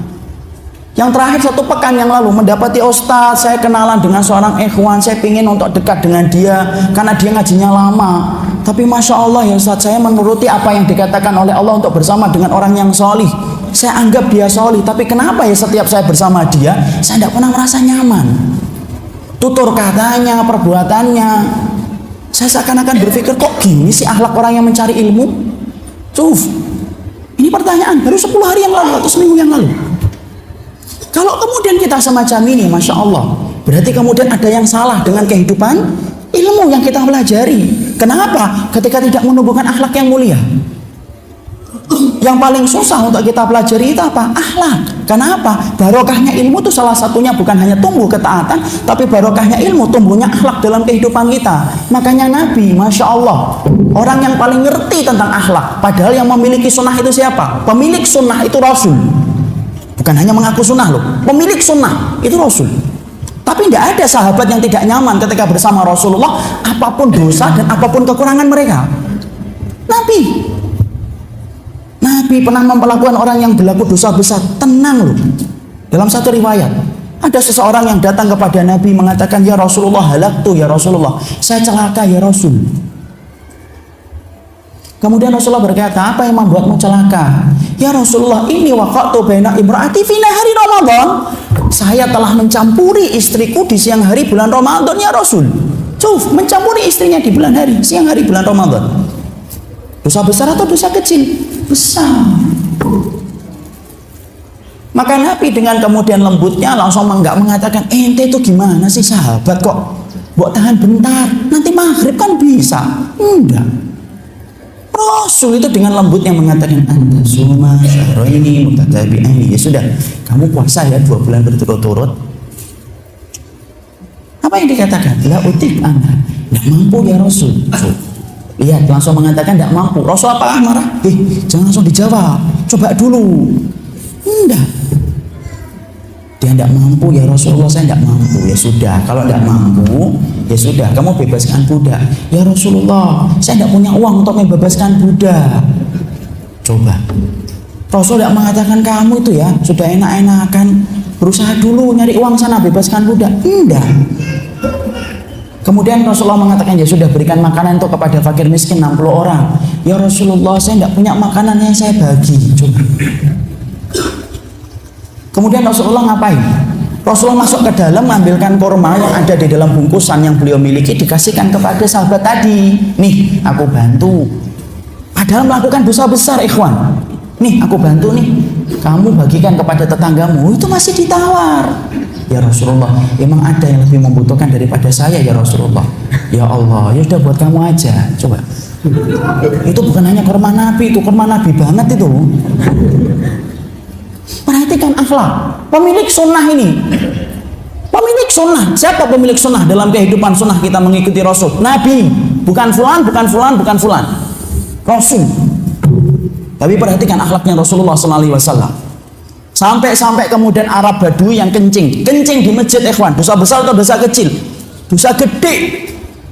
Yang terakhir 1 pekan yang lalu mendapati Ustadz, saya kenalan dengan seorang ikhwan, saya ingin untuk dekat dengan dia karena dia ngajinya lama. Tapi Masya Allah ya Ustadz, saya menuruti apa yang dikatakan oleh Allah untuk bersama dengan orang yang solih. Saya anggap dia solih, tapi kenapa ya setiap saya bersama dia, saya tidak pernah merasa nyaman. Tutur katanya, perbuatannya, saya seakan-akan berpikir kok gini sih akhlak orang yang mencari ilmu. Ini pertanyaan baru 10 hari yang lalu atau seminggu yang lalu. Kalau kemudian kita semacam ini, Masya Allah, berarti kemudian ada yang salah dengan kehidupan ilmu yang kita pelajari. Kenapa? Ketika tidak menumbuhkan akhlak yang mulia. Yang paling susah untuk kita pelajari itu apa? Akhlak. Kenapa? Barokahnya ilmu itu salah satunya bukan hanya tumbuh ketaatan, tapi barokahnya ilmu tumbuhnya akhlak dalam kehidupan kita. Makanya Nabi, Masya Allah, orang yang paling ngerti tentang akhlak. Padahal yang memiliki sunnah itu siapa? Pemilik sunnah itu Rasul. Bukan hanya mengaku sunnah loh, pemilik sunnah itu Rasul. Tapi tidak ada sahabat yang tidak nyaman ketika bersama Rasulullah, apapun dosa dan apapun kekurangan mereka. Nabi pernah memperlakukan orang yang berlaku dosa besar tenang loh. Dalam satu riwayat, ada seseorang yang datang kepada Nabi mengatakan, ya Rasulullah, halaktu ya Rasulullah, saya celaka ya Rasul. Kemudian Rasulullah berkata, apa yang membuatmu celaka? Ya Rasulullah, ini waqa'tu baina imra'ati fi nahari Ramadan. Saya telah mencampuri istriku di siang hari bulan Ramadan ya Rasul. Mencampuri istrinya di bulan hari, siang hari bulan Ramadan. Dosa besar atau dosa kecil? Besar. Maka Nabi dengan kemudian lembutnya langsung mengatakan, ente itu gimana sih sahabat kok? Buat tahan bentar, nanti maghrib kan bisa. Enggak. Rasul itu dengan lembutnya mengatakan, anta suma syahraini mutatabi'aini. Ya sudah, kamu puasa ya 2 bulan berturut-turut. Apa yang dikatakan? La utik anda, tidak mampu ya Rasul. Lihat, langsung mengatakan tidak mampu. Rasul apakah marah? Jangan langsung dijawab, coba dulu. Enggak. Dia tidak mampu ya Rasulullah, saya tidak mampu. Ya sudah, kalau tidak mampu, ya sudah, kamu bebaskan budak. Ya Rasulullah, saya tidak punya uang untuk membebaskan budak. Coba. Rasul tidak mengatakan kamu itu ya sudah enak-enakan berusaha dulu nyari uang sana bebaskan budak. Enggak. Kemudian Rasulullah mengatakan, ya sudah, berikan makanan untuk kepada fakir miskin 60 orang. Ya Rasulullah, saya tidak punya makanan yang saya bagi. Coba. Kemudian Rasulullah ngapain? Rasulullah masuk ke dalam, mengambilkan kurma yang ada di dalam bungkusan yang beliau miliki, dikasihkan kepada sahabat tadi. Nih, aku bantu. Padahal melakukan dosa besar, ikhwan. Nih, aku bantu nih. Kamu bagikan kepada tetanggamu. Itu masih ditawar. Ya Rasulullah, emang ada yang lebih membutuhkan daripada saya ya Rasulullah. Ya Allah, ya sudah buat kamu aja. Coba. Itu bukan hanya kurma Nabi, itu kurma Nabi banget itu. Perhatikan akhlak pemilik sunnah ini. Pemilik sunnah, siapa pemilik sunnah dalam kehidupan sunnah kita mengikuti Rasul? Nabi, bukan fulan, Rasul. Tapi perhatikan akhlaknya Rasulullah SAW. Sampai kemudian Arab Badui yang kencing di masjid, ikhwan. Dosa besar atau dosa kecil? Dosa gede.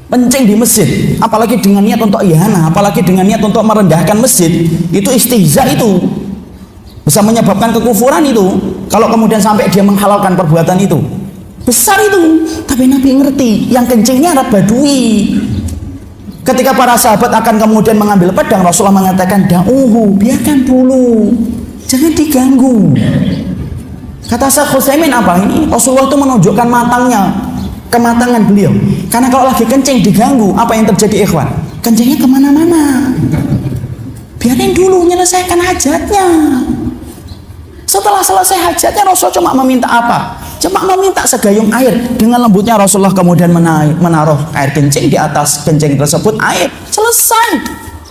Kencing di masjid, apalagi dengan niat untuk ihanah, apalagi dengan niat untuk merendahkan masjid, itu istihza, itu bisa menyebabkan kekufuran itu. Kalau kemudian sampai dia menghalalkan perbuatan itu, besar itu. Tapi Nabi ngerti, yang kencingnya Arab Badui. Ketika para sahabat akan kemudian mengambil pedang, Rasulullah mengatakan, da'uhu, biarkan dulu, jangan diganggu. Kata Syekh Utsaimin apa ini? Rasulullah itu menunjukkan kematangan beliau. Karena kalau lagi kencing diganggu, apa yang terjadi, ikhwan? Kencingnya kemana-mana. Biarin dulu, menyelesaikan hajatnya. Setelah selesai hajatnya, Rasul cuma meminta apa? Cuma meminta segayung air. Dengan lembutnya Rasulullah kemudian menaruh air kencing di atas kencing tersebut, air. Selesai.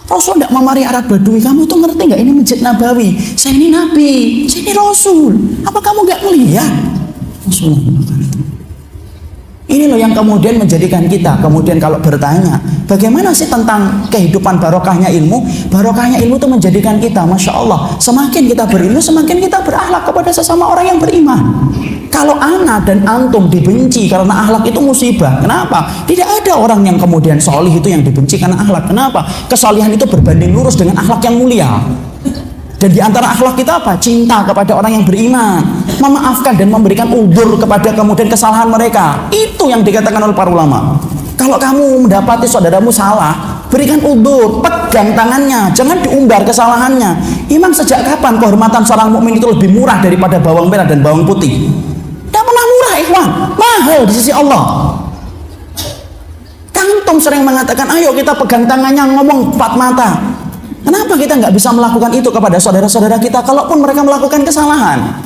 Rasul tidak memarahi Arab Badui. Kamu tuh ngerti nggak ini Masjid Nabawi? Saya ini Nabi, saya ini Rasul. Apa kamu nggak melihat? Rasulullah mengatakan itu. Ini loh yang kemudian menjadikan kita kemudian kalau bertanya, bagaimana sih tentang kehidupan barokahnya ilmu? Barokahnya ilmu itu menjadikan kita, Masya Allah, semakin kita berilmu, semakin kita berakhlak kepada sesama orang yang beriman. Kalau ana dan antum dibenci karena akhlak itu musibah. Kenapa? Tidak ada orang yang kemudian solih itu yang dibenci karena akhlak. Kenapa? Kesolihan itu berbanding lurus dengan akhlak yang mulia. Dan di antara akhlak kita apa? Cinta kepada orang yang beriman. memaafkan dan memberikan udzur kepada kemudian kesalahan mereka. Itu yang dikatakan oleh para ulama. Kalau kamu mendapati saudaramu salah, berikan udzur, pegang tangannya, jangan diumbar kesalahannya. Imam, sejak kapan kehormatan seorang mukmin itu lebih murah daripada bawang merah dan bawang putih? Tidak pernah murah, ikhwan. Mahal di sisi Allah. Antum sering mengatakan, ayo kita pegang tangannya, ngomong empat mata. Kenapa kita nggak bisa melakukan itu kepada saudara-saudara kita, kalaupun mereka melakukan kesalahan?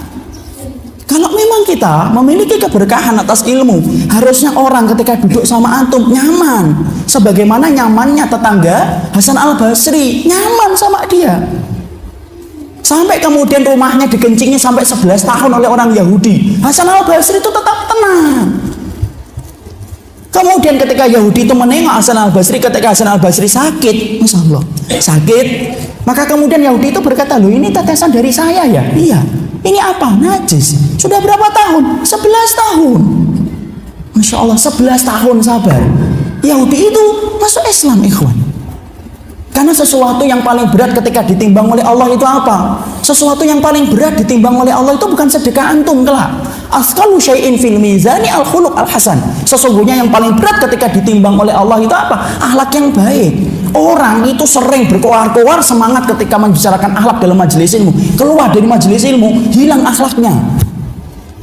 Kalau memang kita memiliki keberkahan atas ilmu, harusnya orang ketika duduk sama antum nyaman, sebagaimana nyamannya tetangga Hasan Al-Basri, nyaman sama dia. Sampai kemudian rumahnya digencingi sampai 11 tahun oleh orang Yahudi, Hasan Al-Basri itu tetap tenang. Kemudian ketika Yahudi itu menengok Hasan Al-Basri, ketika Hasan Al-Basri sakit, Masya Allah, sakit, maka kemudian Yahudi itu berkata, loh ini tetesan dari saya ya? Iya. Ini apa? Najis. Sudah berapa tahun? 11 tahun. Masya Allah, 11 tahun sabar. Yahudi itu masuk Islam, ikhwan. Karena sesuatu yang paling berat ketika ditimbang oleh Allah itu apa? Sesuatu yang paling berat ditimbang oleh Allah itu bukan sedekah antum kelak. Asqalu syai'in fil mizani al-khuluq al-hasan. Sesungguhnya yang paling berat ketika ditimbang oleh Allah itu apa? Akhlak yang baik. Orang itu sering berkoar-koar semangat ketika membicarakan akhlak dalam majelis ilmu. Keluar dari majelis ilmu, hilang akhlaknya.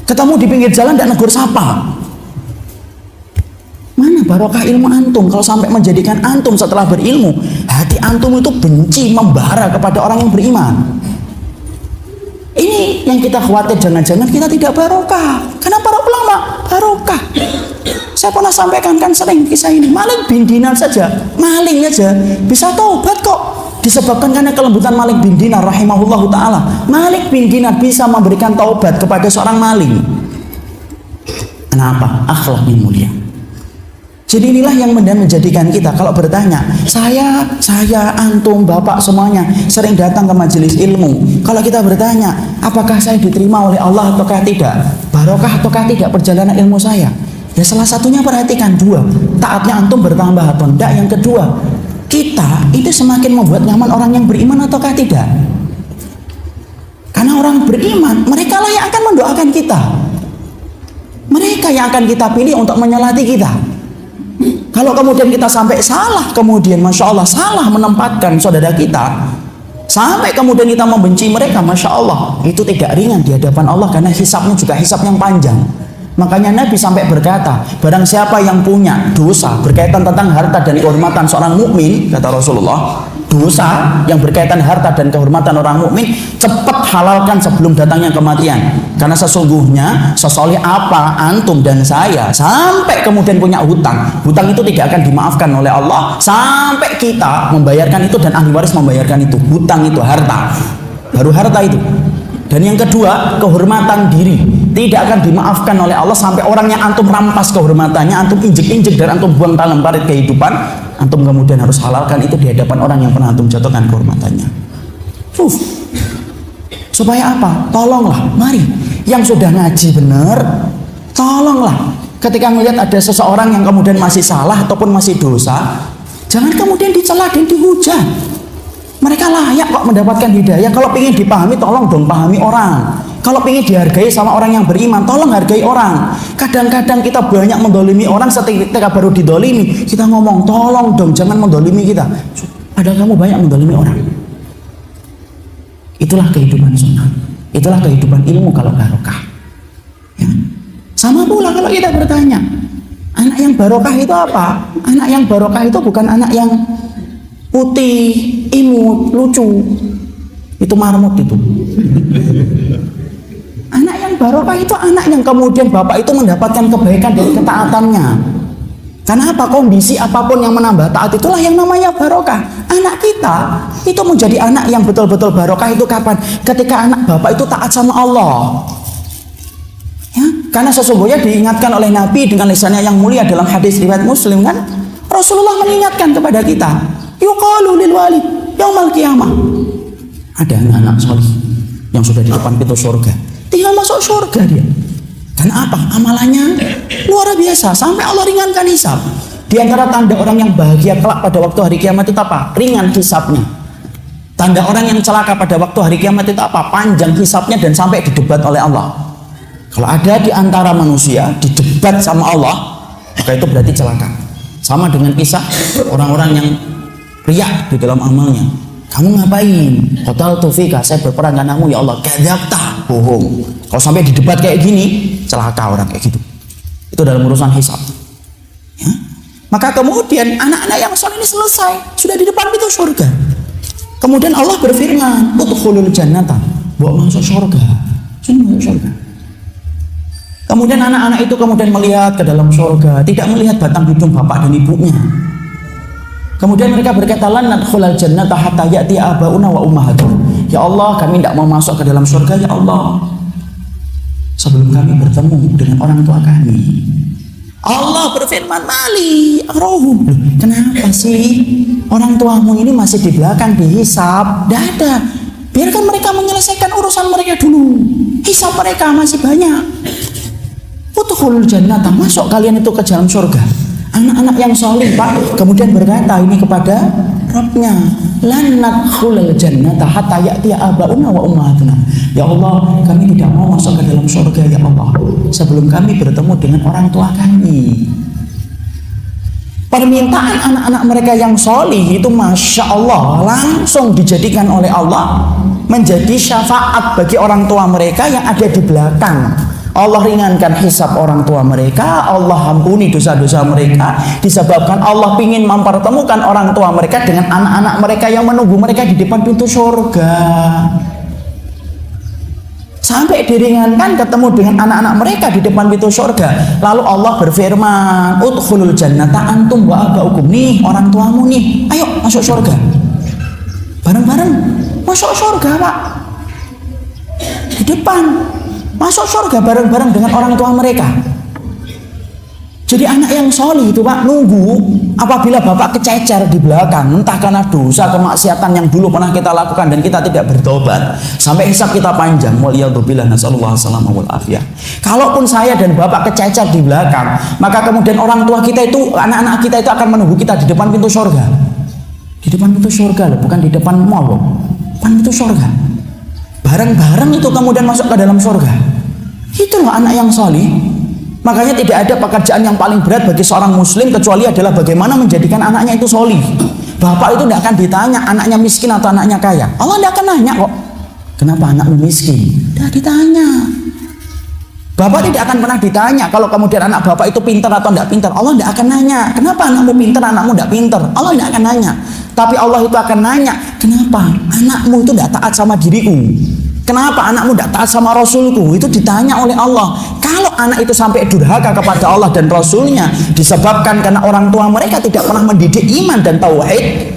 Ketemu di pinggir jalan dan negur sapa. Mana barokah ilmu antum kalau sampai menjadikan antum setelah berilmu, hati antum itu benci, membara kepada orang yang beriman. Ini yang kita khawatir, jangan-jangan kita tidak barokah. Karena para ulama barokah. Saya pernah sampaikan kan sering kisah ini. Malik bin Dinar saja, maling aja bisa taubat kok. Disebabkan karena kelembutan Malik bin Dinar rahimahullahu ta'ala. Malik bin Dinar bisa memberikan taubat kepada seorang maling. Kenapa? Akhlak yang mulia. Jadi inilah yang menjadikan kita kalau bertanya, saya, antum, bapak semuanya sering datang ke majelis ilmu. Kalau kita bertanya, apakah saya diterima oleh Allah ataukah tidak? Barokah ataukah tidak perjalanan ilmu saya? Ya salah satunya perhatikan dua, taatnya antum bertambah atau tidak. Yang kedua, kita itu semakin membuat nyaman orang yang beriman ataukah tidak? Karena orang beriman, mereka lah yang akan mendoakan kita. Mereka yang akan kita pilih untuk menyelati kita. Kalau kemudian kita sampai salah, kemudian Masya Allah salah menempatkan saudara kita, sampai kemudian kita membenci mereka, Masya Allah itu tidak ringan di hadapan Allah, karena hisabnya juga hisab yang panjang. Makanya Nabi sampai berkata, barang siapa yang punya dosa berkaitan tentang harta dan kehormatan seorang mukmin, kata Rasulullah, dosa yang berkaitan harta dan kehormatan orang mukmin, cepat halalkan sebelum datangnya kematian. Karena sesungguhnya sesoleh apa antum dan saya sampai kemudian punya hutang, hutang itu tidak akan dimaafkan oleh Allah sampai kita membayarkan itu dan ahli waris membayarkan itu. Hutang itu harta, baru harta itu. Dan yang kedua, kehormatan diri tidak akan dimaafkan oleh Allah sampai orang yang antum rampas kehormatannya, antum injek-injek dan antum buang dalam parit kehidupan, antum kemudian harus halalkan itu di hadapan orang yang pernah antum jatuhkan kehormatannya. Supaya apa? Tolonglah, mari yang sudah ngaji benar, tolonglah ketika melihat ada seseorang yang kemudian masih salah ataupun masih dosa, jangan kemudian dicela dan dihujat. Mereka layak kok mendapatkan hidayah. Kalau ingin dipahami, tolong dong pahami orang. Kalau ingin dihargai sama orang yang beriman, tolong hargai orang. Kadang-kadang kita banyak mendolimi orang, ketika baru didolimi kita ngomong, tolong dong jangan mendolimi kita. Padahal kamu banyak mendolimi orang. Itulah kehidupan sunnah, itulah kehidupan ilmu kalau barokah ya. Sama pula kalau kita bertanya, anak yang barokah itu apa? Anak yang barokah itu bukan anak yang putih, imut, lucu. Itu marmut itu. Anak yang barokah itu anak yang kemudian bapak itu mendapatkan kebaikan dari ketaatannya. Karena apa? Kondisi apapun yang menambah taat itulah yang namanya barokah. Anak kita itu menjadi anak yang betul-betul barokah itu kapan? Ketika anak bapak itu taat sama Allah. Ya, karena sesungguhnya diingatkan oleh Nabi dengan lisannya yang mulia dalam hadis riwayat Muslim kan? Rasulullah mengingatkan kepada kita, yuqalu lil walid yaumal qiyamah. Ada anak-anak soleh yang sudah di depan pintu surga, tinggal masuk surga dia. Dan apa? Amalannya luar biasa sampai Allah ringankan hisab. Di antara tanda orang yang bahagia kelak pada waktu hari kiamat itu apa? Ringan hisabnya. Tanda orang yang celaka pada waktu hari kiamat itu apa? Panjang hisabnya dan sampai didebat oleh Allah. Kalau ada di antara manusia didebat sama Allah, maka itu berarti celaka. Sama dengan kisah orang-orang yang riya di dalam amalnya. Kamu ngapain? Qatal tufika, saya berperang karenamu ya Allah. Kadzabta, bohong. Kalau sampai didebat kayak gini, celaka orang kayak gitu. Itu dalam urusan hisab. Ya? Maka kemudian anak-anak yang soleh ini selesai, sudah di depan pintu surga. Kemudian Allah berfirman, udkhulul jannata, bawa masuk surga. Sudah masuk surga. Kemudian anak-anak itu kemudian melihat ke dalam surga, tidak melihat batang hidung bapak dan ibunya. Kemudian mereka berkata, lan nadkhulal jannata hatta ya'ti abauna wa ummahatuna. Ya Allah, kami tidak mau masuk ke dalam surga ya Allah sebelum kami bertemu dengan orang tua kami. Allah berfirman, mali rohum. Kenapa sih orang tuamu ini masih di belakang dihisab? Tidak ada. Biarkan mereka menyelesaikan urusan mereka dulu. Hisab mereka masih banyak. Udkhulul jannata, masuk kalian itu ke dalam surga. Anak-anak yang soleh Pak kemudian berkata ini kepada Rabbnya, lan nadkhulul jannata hatta ya'ti abauna wa ummahatuna. Ya Allah, kami tidak mau masuk ke dalam surga ya Allah sebelum kami bertemu dengan orang tua kami. Permintaan anak-anak mereka yang soleh itu Masya Allah langsung dijadikan oleh Allah menjadi syafaat bagi orang tua mereka yang ada di belakang. Allah ringankan hisab orang tua mereka, Allah ampuni dosa-dosa mereka, disebabkan Allah ingin mempertemukan orang tua mereka dengan anak-anak mereka yang menunggu mereka di depan pintu surga. Sampai diringankan ketemu dengan anak-anak mereka di depan pintu surga. Lalu Allah berfirman, udkhulul jannata antum wa abaukum. Nih orang tuamu nih, ayo masuk surga. Bareng-bareng masuk surga Pak. Di depan masuk surga bareng-bareng dengan orang tua mereka. Jadi anak yang soleh itu Pak nunggu apabila bapak kececer di belakang, entah karena dosa kemaksiatan yang dulu pernah kita lakukan dan kita tidak bertobat sampai hisab kita panjang. Waliyadzubillah, nasallallahu alaihi wal afiyah. Kalaupun saya dan bapak kececer di belakang, maka kemudian orang tua kita itu, anak-anak kita itu akan menunggu kita di depan pintu surga. Di depan pintu surga loh, bukan di depan mall loh. Depan pintu surga. Bareng-bareng itu kemudian masuk ke dalam surga. Itu loh anak yang soleh. Makanya tidak ada pekerjaan yang paling berat bagi seorang muslim kecuali adalah bagaimana menjadikan anaknya itu soleh. Bapak itu tidak akan ditanya anaknya miskin atau anaknya kaya. Allah tidak akan nanya kok, kenapa anakmu miskin? Tidak ditanya. Bapak tidak akan pernah ditanya kalau kemudian anak bapak itu pintar atau tidak pintar. Allah tidak akan nanya, kenapa anakmu pintar, anakmu tidak pintar. Allah tidak akan nanya. Tapi Allah itu akan nanya, kenapa anakmu itu tidak taat sama diriku? Kenapa anakmu tidak taat sama Rasulku? Itu ditanya oleh Allah. Kalau anak itu sampai durhaka kepada Allah dan Rasulnya disebabkan karena orang tua mereka tidak pernah mendidik iman dan tauhid,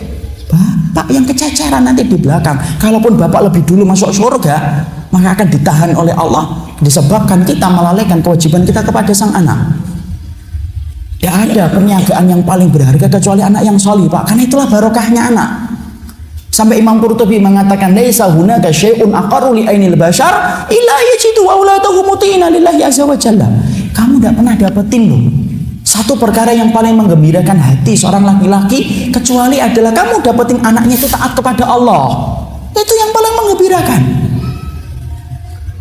bapak yang kececeran nanti di belakang. Kalaupun bapak lebih dulu masuk surga, maka akan ditahan oleh Allah disebabkan kita melalaikan kewajiban kita kepada sang anak. Tidak ada perniagaan yang paling berharga kecuali anak yang soleh Pak, karena itulah barokahnya anak. Sampai Imam Qurtubi mengatakan, laisa hunaka syai'un aqarru li ainil bashar illa yajidu auladahu muti'ina lillahi azza wa jalla. Kamu tidak pernah dapetin loh satu perkara yang paling menggembirakan hati seorang laki-laki kecuali adalah kamu dapetin anaknya itu taat kepada Allah. Itu yang paling menggembirakan.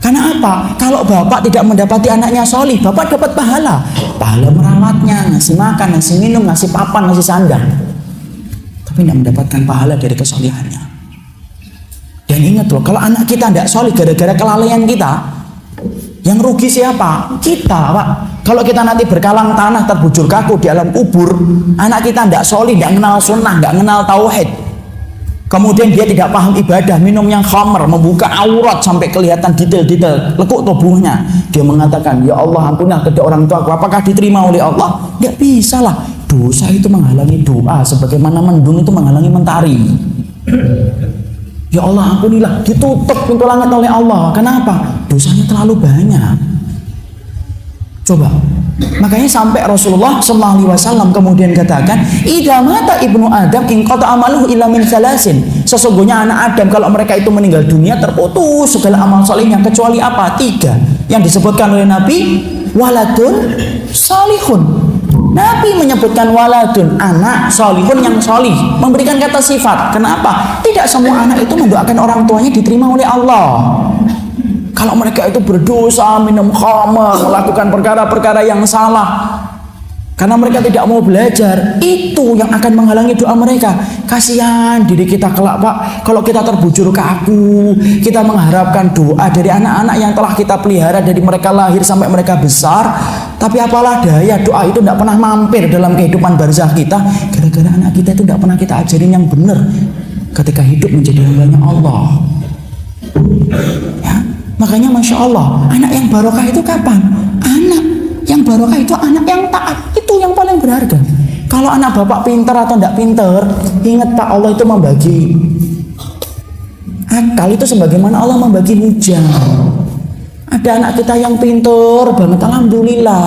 Karena apa? Kalau bapak tidak mendapati anaknya solih, bapak dapat pahala. Pahala merawatnya, ngasih makan, ngasih minum, ngasih papan, ngasih sandang. Tapi tidak mendapatkan pahala dari kesolihannya. Dan ingat loh, kalau anak kita tidak solih gara-gara kelalaian kita, yang rugi siapa? Kita Pak. Kalau kita nanti berkalang tanah terbujur kaku di alam kubur, anak kita tidak solih, tidak kenal sunnah, tidak kenal tauhid, kemudian dia tidak paham ibadah, minum yang khamr, membuka aurat sampai kelihatan detail-detail lekuk tubuhnya, dia mengatakan, ya Allah ampunilah kedua orang tua aku. Apakah diterima oleh Allah? Tidak bisa lah. Dosa itu menghalangi doa sebagaimana mendung itu menghalangi mentari. Ya Allah ampunilah, ditutup pintu langit oleh Allah. Kenapa? Dosanya terlalu banyak. Coba, makanya sampai Rasulullah SAW kemudian katakan, idza mata ibnu Adam in qata amaluhu illa min salasin. Sesungguhnya anak Adam kalau mereka itu meninggal dunia terputus segala amal solehnya kecuali apa? 3 yang disebutkan oleh Nabi, waladun salihun. Nabi menyebutkan waladun, anak solihun yang solih, memberikan kata sifat. Kenapa? Tidak semua anak itu mendoakan orang tuanya diterima oleh Allah. Kalau mereka itu berdosa, minum khamar, melakukan perkara-perkara yang salah, karena mereka tidak mau belajar, itu yang akan menghalangi doa mereka. Kasihan diri kita kelak, Pak. Kalau kita terbujur kaku, kita mengharapkan doa dari anak-anak yang telah kita pelihara dari mereka lahir sampai mereka besar, tapi apalah daya, doa itu tidak pernah mampir dalam kehidupan barzah kita, gara-gara anak kita itu tidak pernah kita ajarin yang benar ketika hidup menjadi hambanya Allah. Ya, makanya Masya Allah, anak yang barokah itu kapan? Anak yang barokah itu anak yang taat, itu yang paling berharga. Kalau anak bapak pinter atau tidak pinter, ingat Pak, Allah itu membagi akal itu sebagaimana Allah membagi hujan. Ada anak kita yang pinter banget, alhamdulillah,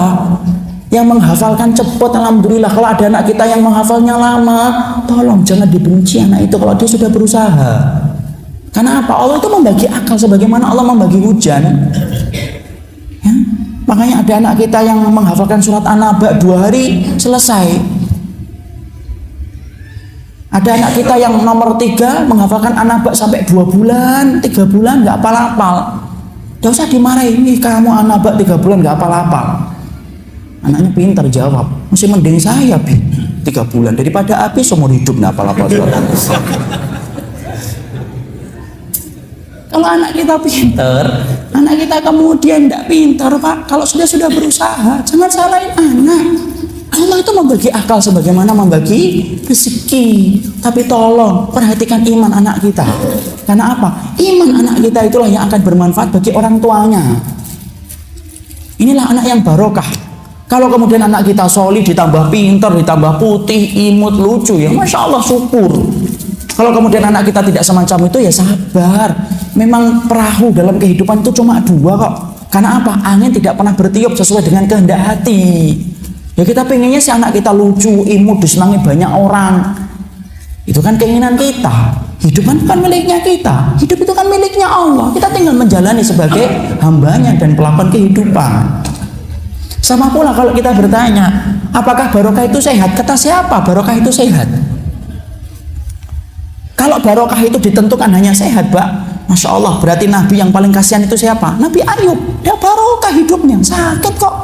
yang menghafalkan cepat, alhamdulillah. Kalau ada anak kita yang menghafalnya lama, tolong jangan dibenci anak itu kalau dia sudah berusaha. Karena apa? Allah itu membagi akal sebagaimana Allah membagi hujan. Ya? Makanya ada anak kita yang menghafalkan surat An-Naba 2 hari selesai. Ada anak kita yang nomor 3 menghafalkan An-Naba sampai 2 bulan, 3 bulan nggak hafal-hafal. Gak usah dimarahin, nih kamu An-Naba 3 bulan nggak hafal-hafal. Anaknya pintar jawab, masih mending saya 3 bulan daripada Abi seumur hidup nggak hafal-hafal surat An-Naba. Kalau anak kita pintar, anak kita kemudian tidak pintar, Pak. Kalau sudah berusaha, jangan salahin anak. Allah itu membagi akal sebagaimana membagi rezeki. Tapi tolong perhatikan iman anak kita. Karena apa? Iman anak kita itulah yang akan bermanfaat bagi orang tuanya. Inilah anak yang barokah. Kalau kemudian anak kita solid, ditambah pintar, ditambah putih, imut, lucu, ya Masya Allah, syukur. Kalau kemudian anak kita tidak semacam itu, ya sabar. Memang perahu dalam kehidupan itu cuma 2 kok. Karena apa? Angin tidak pernah bertiup sesuai dengan kehendak hati. Ya kita pengennya si anak kita lucu, imut, disenangi banyak orang. Itu kan keinginan kita. Hidup kan bukan miliknya kita. Hidup itu kan miliknya Allah. Kita tinggal menjalani sebagai hambanya dan pelakon kehidupan. Sama pula kalau kita bertanya, apakah barokah itu sehat? Kata siapa barokah itu sehat? Kalau barokah itu ditentukan hanya sehat, Pak, Masya Allah, berarti Nabi yang paling kasihan itu siapa? Nabi Ayub. Dia barokah hidupnya, sakit kok.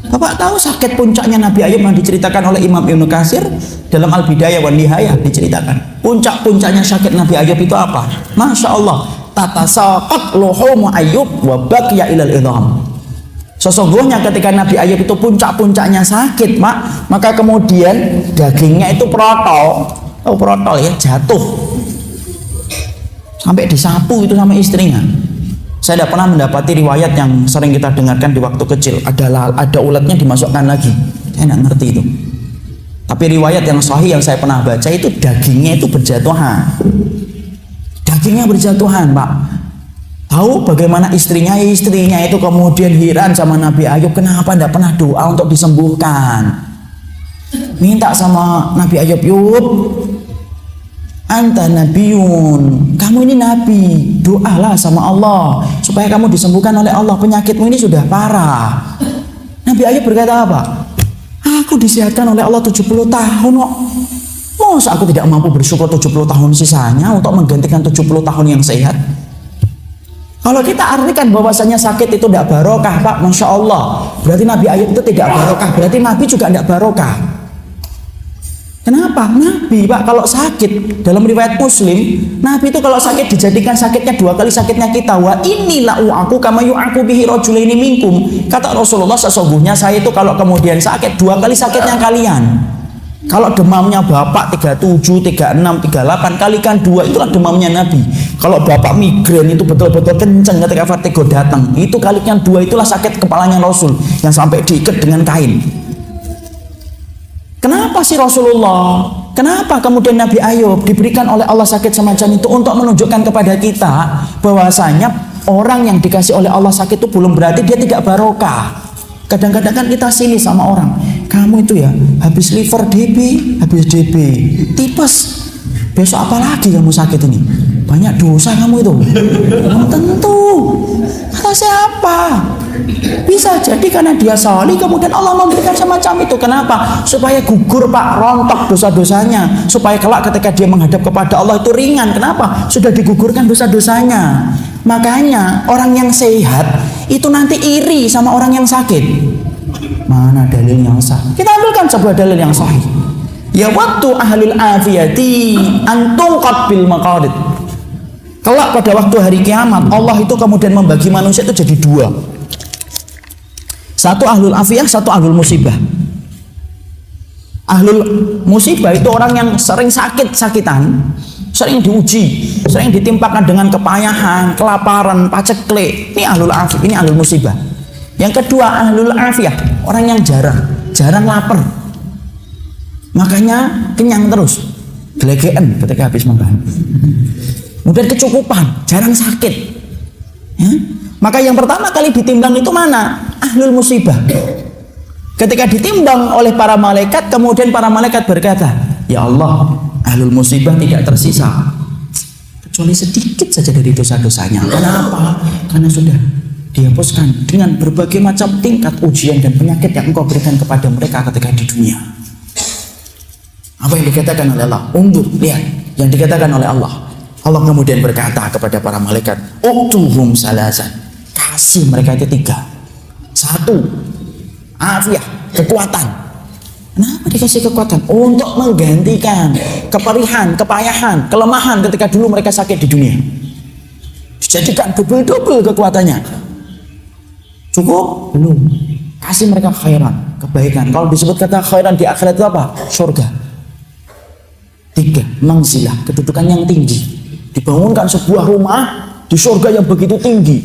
Bapak tahu sakit puncaknya Nabi Ayub yang diceritakan oleh Imam Ibnu Katsir dalam Al-Bidayah wan Nihayah, diceritakan. Puncak-puncaknya sakit Nabi Ayub itu apa? Masya Allah, tatasaqat luhumu Ayub wa baqiya ilal idham. Sesungguhnya ketika Nabi Ayub itu puncak-puncaknya sakit, maka kemudian dagingnya itu protol ya, jatuh sampai disapu itu sama istrinya. Saya tidak pernah mendapati riwayat yang sering kita dengarkan di waktu kecil, ada ulatnya dimasukkan lagi. Saya tidak ngerti itu. Tapi riwayat yang sahih yang saya pernah baca itu dagingnya itu berjatuhan. Dagingnya berjatuhan, Pak. Tahu bagaimana istrinya itu kemudian heran sama Nabi Ayub, kenapa tidak pernah doa untuk disembuhkan. Minta sama Nabi Ayub, Yub, anta nabiyun, kamu ini nabi, doalah sama Allah supaya kamu disembuhkan oleh Allah, penyakitmu ini sudah parah. Nabi Ayub berkata apa? Aku disehatkan oleh Allah 70 tahun kok. Masa aku tidak mampu bersyukur 70 tahun sisanya untuk menggantikan 70 tahun yang sehat? Kalau kita artikan bahwasanya sakit itu tidak barokah, Pak, Masya Allah, berarti Nabi Ayub itu tidak barokah, berarti Nabi juga tidak barokah. Kenapa? Nabi, Pak, kalau sakit, dalam riwayat Muslim, Nabi itu kalau sakit dijadikan sakitnya 2 kali sakitnya kita. Wa inilah aku kama yu'aku bihi rajulaini minkum. Kata Rasulullah, sesungguhnya saya itu kalau kemudian sakit 2 kali sakitnya kalian. Kalau demamnya bapak 37, 36, 38, kalikan 2, itulah demamnya Nabi. Kalau bapak migrain itu betul-betul kenceng ketika vertigo datang, itu kalikan 2, itulah sakit kepalanya Rasul yang sampai diikat dengan kain. Kenapa sih Rasulullah? Kenapa kemudian Nabi Ayub diberikan oleh Allah sakit semacam itu untuk menunjukkan kepada kita bahwasanya orang yang dikasih oleh Allah sakit itu belum berarti dia tidak barokah. Kadang-kadang kan kita sinis sama orang, kamu itu ya habis liver DB, habis DB, tipes, besok apa lagi kamu sakit ini? Banyak dosa kamu itu. Belum tentu. Kata siapa? Bisa jadi karena dia salih kemudian Allah memberikan semacam itu. Kenapa? Supaya gugur Pak, rontok dosa-dosanya. Supaya kelak ketika dia menghadap kepada Allah itu ringan. Kenapa? Sudah digugurkan dosa-dosanya. Makanya orang yang sehat itu nanti iri sama orang yang sakit. Mana dalil yang sah? Kita ambilkan sebuah dalil yang sahih. Ya waktu ahlul afiyati antum bil maqarid. Kelak pada waktu hari kiamat Allah itu kemudian membagi manusia itu jadi dua. Satu ahlul afiyah, satu ahlul musibah. Ahlul musibah itu orang yang sering sakit-sakitan, sering diuji, sering ditimpakan dengan kepayahan, kelaparan, paceklik. Ini ahlul afiyah, ini ahlul musibah. Yang kedua ahlul afiyah, orang yang jarang lapar. Makanya kenyang terus, gelegean ketika habis makan. Kemudian kecukupan, jarang sakit. Ya? Maka yang pertama kali ditimbang itu mana? Ahlul musibah. Ketika ditimbang oleh para malaikat, kemudian para malaikat berkata, ya Allah, ahlul musibah tidak tersisa kecuali sedikit saja dari dosa-dosanya. Kenapa? Karena sudah dihapuskan dengan berbagai macam tingkat ujian dan penyakit yang engkau berikan kepada mereka ketika di dunia. Apa yang dikatakan oleh Allah? Undur, lihat yang dikatakan oleh Allah. Allah kemudian berkata kepada para malaikat, uktuhum salasan, kasih mereka itu 3. 1, afiah, kekuatan. Kenapa dikasih kekuatan? Untuk menggantikan keperihan, kepayahan, kelemahan ketika dulu mereka sakit di dunia. Dijadikan double kekuatannya. Cukup? Belum. Kasih mereka khairan, kebaikan. Kalau disebut kata khairan di akhirat itu apa? Surga. 3, manzilah, kedudukan yang tinggi. Dibangunkan sebuah rumah di surga yang begitu tinggi,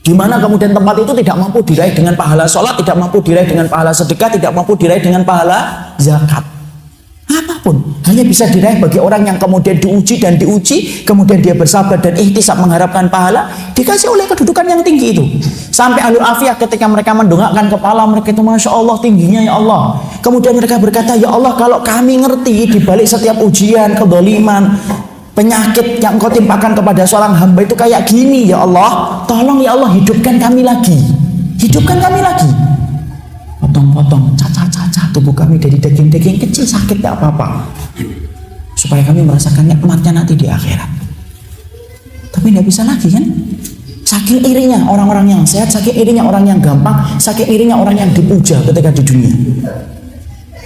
di mana kemudian tempat itu tidak mampu diraih dengan pahala sholat, tidak mampu diraih dengan pahala sedekah, tidak mampu diraih dengan pahala zakat. Apapun hanya bisa diraih bagi orang yang kemudian diuji, kemudian dia bersabar dan ihtisab mengharapkan pahala, dikasih oleh kedudukan yang tinggi itu. Sampai ahlul afiyah ketika mereka mendongakkan kepala mereka itu, masya Allah tingginya ya Allah. Kemudian mereka berkata, ya Allah, kalau kami ngerti di balik setiap ujian, kedoliman, penyakit yang engkau timpakan kepada seorang hamba itu kayak gini, ya Allah, tolong ya Allah, hidupkan kami lagi, potong-potong, caca-caca tubuh kami dari daging-daging kecil, sakit tidak apa-apa, supaya kami merasakan nikmatnya nanti di akhirat. Tapi tidak bisa lagi kan, saking irinya orang-orang yang sehat, saking irinya orang yang gampang, saking irinya orang yang dipuja ketika di dunia.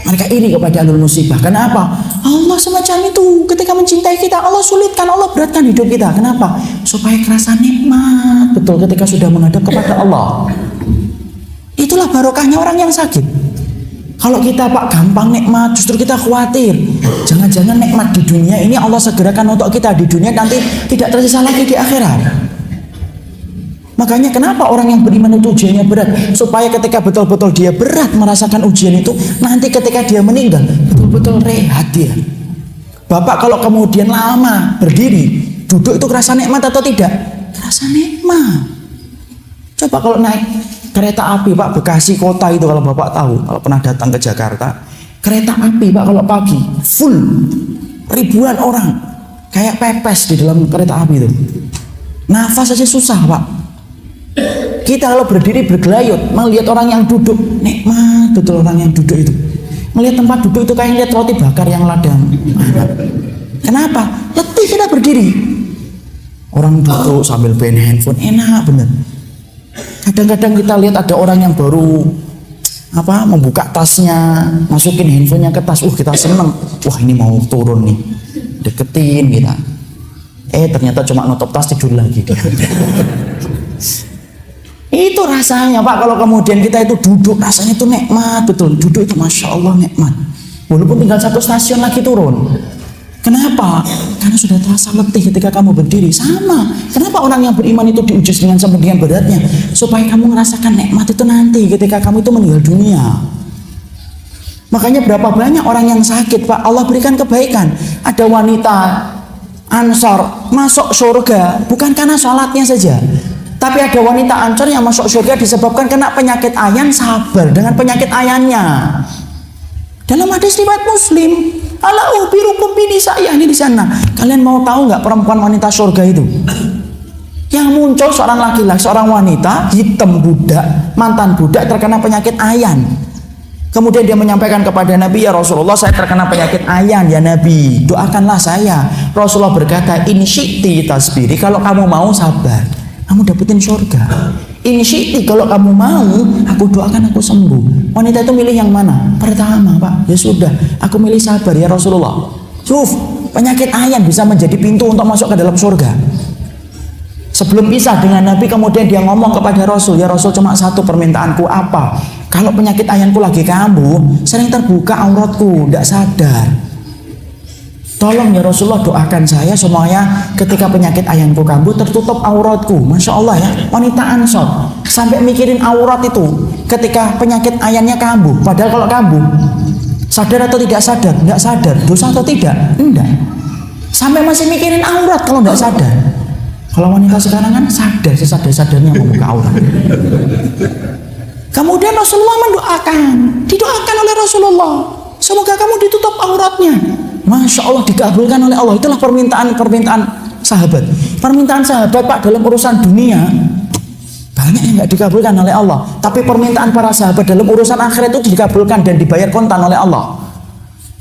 Mereka iri kepada ahlul musibah. Kenapa? Allah semacam itu ketika mencintai kita, Allah sulitkan, Allah beratkan hidup kita. Kenapa? Supaya kerasa nikmat betul ketika sudah menghadap kepada Allah. Itulah barokahnya orang yang sakit. Kalau kita Pak gampang nikmat, justru kita khawatir. Jangan-jangan nikmat di dunia ini Allah segerakan untuk kita di dunia, nanti tidak tersisa lagi di akhirat. Makanya kenapa orang yang beriman itu ujiannya berat? Supaya ketika betul-betul dia berat merasakan ujian itu, nanti ketika dia meninggal betul-betul rehat dia. Bapak kalau kemudian lama berdiri, duduk itu kerasa nikmat atau tidak? Kerasa nikmat. Coba kalau naik kereta api Pak, Bekasi kota itu, kalau Bapak tahu, kalau pernah datang ke Jakarta, kereta api Pak kalau pagi full, ribuan orang kayak pepes di dalam kereta api itu. Nafas aja susah Pak. Kita kalau berdiri bergelayut melihat orang yang duduk, nikmat betul orang yang duduk itu. Melihat tempat duduk itu kayak lihat roti bakar yang ladang. Kenapa? Letih kita berdiri. Orang duduk sambil main handphone, enak bener. Kadang-kadang kita lihat ada orang yang baru membuka tasnya, masukin handphonenya ke tas, kita seneng. Wah ini mau turun nih, deketin kita. Ternyata cuma nutup tas, tidur lagi dia. Itu rasanya Pak, kalau kemudian kita itu duduk, rasanya itu nikmat betul. Duduk itu masya Allah nikmat. Walaupun tinggal 1 stasiun lagi turun. Kenapa? Karena sudah terasa letih ketika kamu berdiri. Sama. Kenapa orang yang beriman itu diuji dengan sedemikian beratnya? Supaya kamu merasakan nikmat itu nanti ketika kamu itu meninggal dunia. Makanya berapa banyak orang yang sakit Pak, Allah berikan kebaikan. Ada wanita Ansor masuk surga bukan karena sholatnya saja, tapi ada wanita Ansor yang masuk surga disebabkan kena penyakit ayan, sabar dengan penyakit ayannya. Dalam hadis riwayat Muslim, ala uhbirukum bini saya ini di sana. Kalian mau tahu nggak perempuan wanita surga itu? Yang muncul seorang laki-laki, seorang wanita, hitam budak, mantan budak terkena penyakit ayan. Kemudian dia menyampaikan kepada Nabi, ya Rasulullah, saya terkena penyakit ayan, ya Nabi, doakanlah saya. Rasulullah berkata, in syi'ti tasbiri, kalau kamu mau sabar, kamu dapetin surga. In syi'ti, kalau kamu mau, aku doakan aku sembuh. Wanita itu milih yang mana? Pertama, Pak. Ya sudah, aku milih sabar ya Rasulullah. Penyakit ayan bisa menjadi pintu untuk masuk ke dalam surga. Sebelum pisah dengan Nabi, kemudian dia ngomong kepada Rasul, ya Rasul, cuma satu permintaanku. Apa? Kalau penyakit ayanku lagi kambuh, sering terbuka auratku, tidak sadar. Tolong ya Rasulullah, doakan saya semuanya ketika penyakit ayanku kambuh tertutup auratku. Masya Allah ya, wanita Ansor sampai mikirin aurat itu ketika penyakit ayannya kambuh. Padahal kalau kambuh, sadar atau tidak sadar? Tidak sadar. Dosa atau tidak? Tidak. Sampai masih mikirin aurat kalau tidak sadar. Kalau wanita sekarang kan sadar, sesadar-sadarnya membuka aurat. Kemudian Rasulullah didoakan oleh Rasulullah, semoga kamu ditutup auratnya. Masya Allah, dikabulkan oleh Allah. Itulah permintaan sahabat. Permintaan sahabat, Pak, dalam urusan dunia banyak yang nggak dikabulkan oleh Allah. Tapi permintaan para sahabat dalam urusan akhirat itu dikabulkan dan dibayar kontan oleh Allah.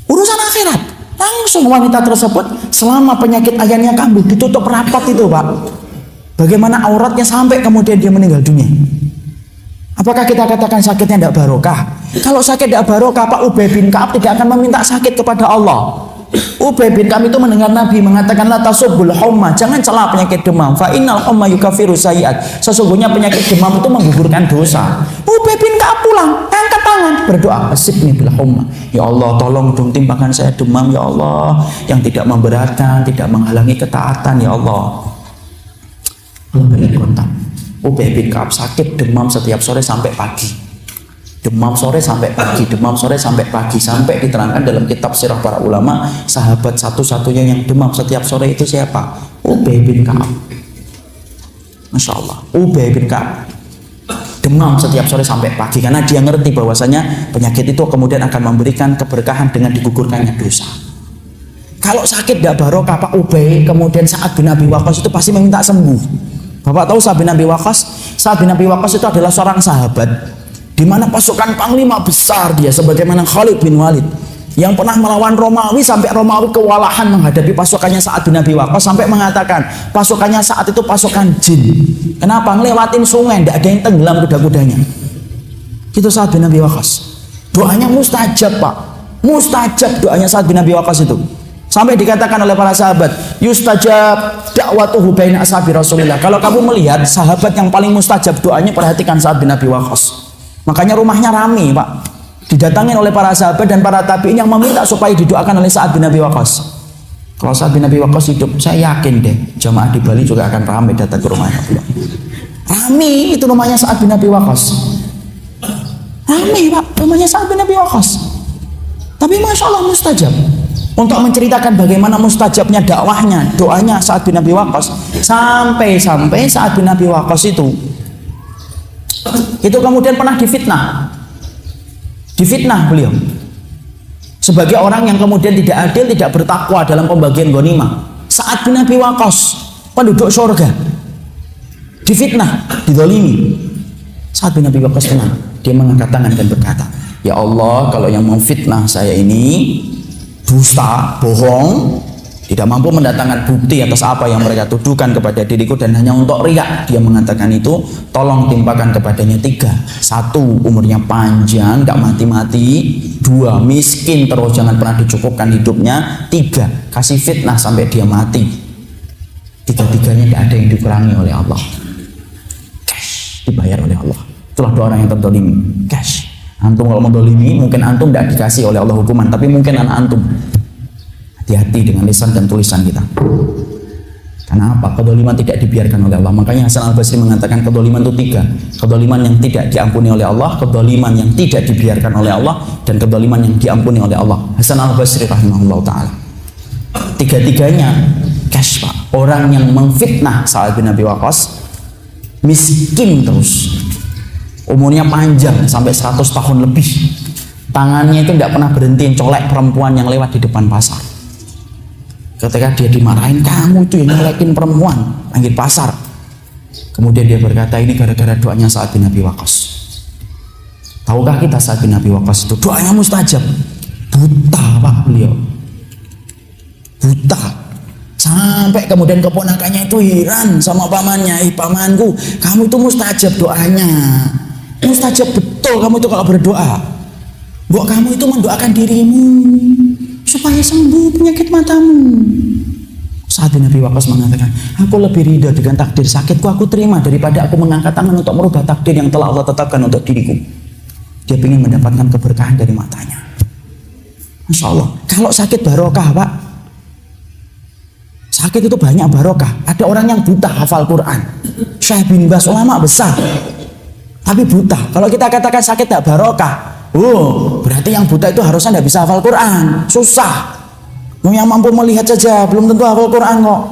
Urusan akhirat, langsung wanita tersebut selama penyakit ayannya kambuh ditutup rapat itu, Pak. Bagaimana auratnya sampai kemudian dia meninggal dunia. Apakah kita katakan sakitnya tidak barokah? Kalau sakit tidak barokah, Pak, Ubay bin Ka'ab tidak akan meminta sakit kepada Allah. Ubay bin Ka'ab itu mendengar Nabi mengatakan, la tasubbul humma, jangan celah penyakit demam. Fa innal humma yukaffiru sayyi'at. Sesungguhnya penyakit demam itu menggugurkan dosa. Ubay bin Ka'ab pulang, angkat tangan, berdoa, asibni bil humma. Ya Allah, tolong dong timpakan saya demam, ya Allah, yang tidak memberatkan, tidak menghalangi ketaatan, ya Allah. Allah beri kontak. Ubay bin Ka'ab sakit demam setiap sore sampai pagi. Demam sore sampai pagi, demam sore sampai pagi, sampai diterangkan dalam kitab sirah para ulama, sahabat satu-satunya yang demam setiap sore itu siapa? Ubay bin Ka'ab. Masya Allah, Ubay bin Ka'ab demam setiap sore sampai pagi karena dia ngerti bahwasanya penyakit itu kemudian akan memberikan keberkahan dengan digugurkannya dosa. Kalau sakit tidak barokah, Pak Ubay, kemudian Sa'ad bin Abi Waqqas itu pasti meminta sembuh. Bapak tahu Sa'ad bin Abi Waqqas? Sa'ad bin Abi Waqqas itu adalah seorang sahabat di mana pasukan panglima besar dia, sebagaimana Khalid bin Walid yang pernah melawan Romawi sampai Romawi kewalahan menghadapi pasukannya Sa'ad bin Abi Waqqas, sampai mengatakan pasukannya Sa'ad itu pasukan jin. Kenapa? Ngelewatin sungai, tidak ada yang tenggelam kuda-kudanya. Itu Sa'ad bin Abi Waqqas. Doanya mustajab, Pak. Mustajab doanya Sa'ad bin Abi Waqqas itu. Sampai dikatakan oleh para sahabat, yustajab da'watuhu baina ashabi Rasulillah. Kalau kamu melihat sahabat yang paling mustajab doanya, perhatikan Sa'ad bin Abi Waqqas. Makanya rumahnya rame, Pak. Didatangin oleh para sahabat dan para tabi'in yang meminta supaya didoakan oleh Sa'ad bin Abi Waqqas. Kalau Sa'ad bin Abi Waqqas hidup, saya yakin deh jamaah di Bali juga akan rame datang ke rumahnya. Rame itu rumahnya Sa'ad bin Abi Waqqas. Rame, Pak, rumahnya Sa'ad bin Abi Waqqas. Tapi Masya Allah mustajab. Untuk menceritakan bagaimana mustajabnya dakwahnya, doanya Sa'ad bin Abi Waqqas, sampai Sa'ad bin Abi Waqqas itu kemudian pernah difitnah beliau sebagai orang yang kemudian tidak adil, tidak bertakwa dalam pembagian ghanimah. Sa'ad bin Abi Waqqas, penduduk surga, difitnah, dizalimi. Sa'ad bin Abi Waqqas tenang, dia mengangkat tangan dan berkata, ya Allah, kalau yang mau fitnah saya ini dusta, bohong, tidak mampu mendatangkan bukti atas apa yang mereka tuduhkan kepada diriku dan hanya untuk riak dia mengatakan itu, tolong timpakan kepadanya 3. 1, umurnya panjang, gak mati-mati. 2, miskin terus, jangan pernah dicukupkan hidupnya. 3, kasih fitnah sampai dia mati. 3-tiganya tidak ada yang dikurangi oleh Allah. Cash, dibayar oleh Allah. Itulah dua orang yang terdolimi. Cash. Antum kalau mendolimi, mungkin antum tidak dikasih oleh Allah hukuman, tapi mungkin anak antum. Hati-hati dengan lisan dan tulisan kita. Karena apa? Kedoliman tidak dibiarkan oleh Allah. Makanya Hasan Al-Basri mengatakan kedoliman itu 3. Kedoliman yang tidak diampuni oleh Allah, kedoliman yang tidak dibiarkan oleh Allah, dan kedoliman yang diampuni oleh Allah. Hasan Al-Basri rahimahullah ta'ala. 3-tiganya cash, Pak. Orang yang memfitnah Sa'ad bin Abi Waqqas, miskin terus, umurnya panjang sampai 100 tahun lebih, tangannya itu tidak pernah berhenti colek perempuan yang lewat di depan pasar. Ketika dia dimarahin, kamu itu yang nyelekin perempuan, panggil pasar, Kemudian dia berkata, ini gara-gara doanya Sa'ad bin Abi Waqqas. Tahukah kita Sa'ad bin Abi Waqqas itu doanya mustajab? Buta Pak beliau. Buta. Sampai kemudian keponakannya itu heran sama pamannya. Pamanku, kamu itu mustajab doanya. Mustajab betul kamu itu kalau berdoa. Mbok kamu itu mendoakan dirimu supaya sembuh penyakit matamu. Sa'ad bin Abi Waqqas mengatakan, aku lebih ridha dengan takdir sakitku aku terima daripada aku mengangkat tangan untuk merubah takdir yang telah Allah tetapkan untuk diriku. Dia ingin mendapatkan keberkahan dari matanya. Masya Allah. Kalau sakit barokah Pak, sakit itu banyak barokah. Ada orang yang buta hafal Quran, Syekh bin Baz, ulama besar, tapi buta. Kalau kita katakan sakit tidak barokah, berarti yang buta itu harusnya tidak bisa hafal Quran. Susah. Yang mampu melihat saja belum tentu hafal Quran kok.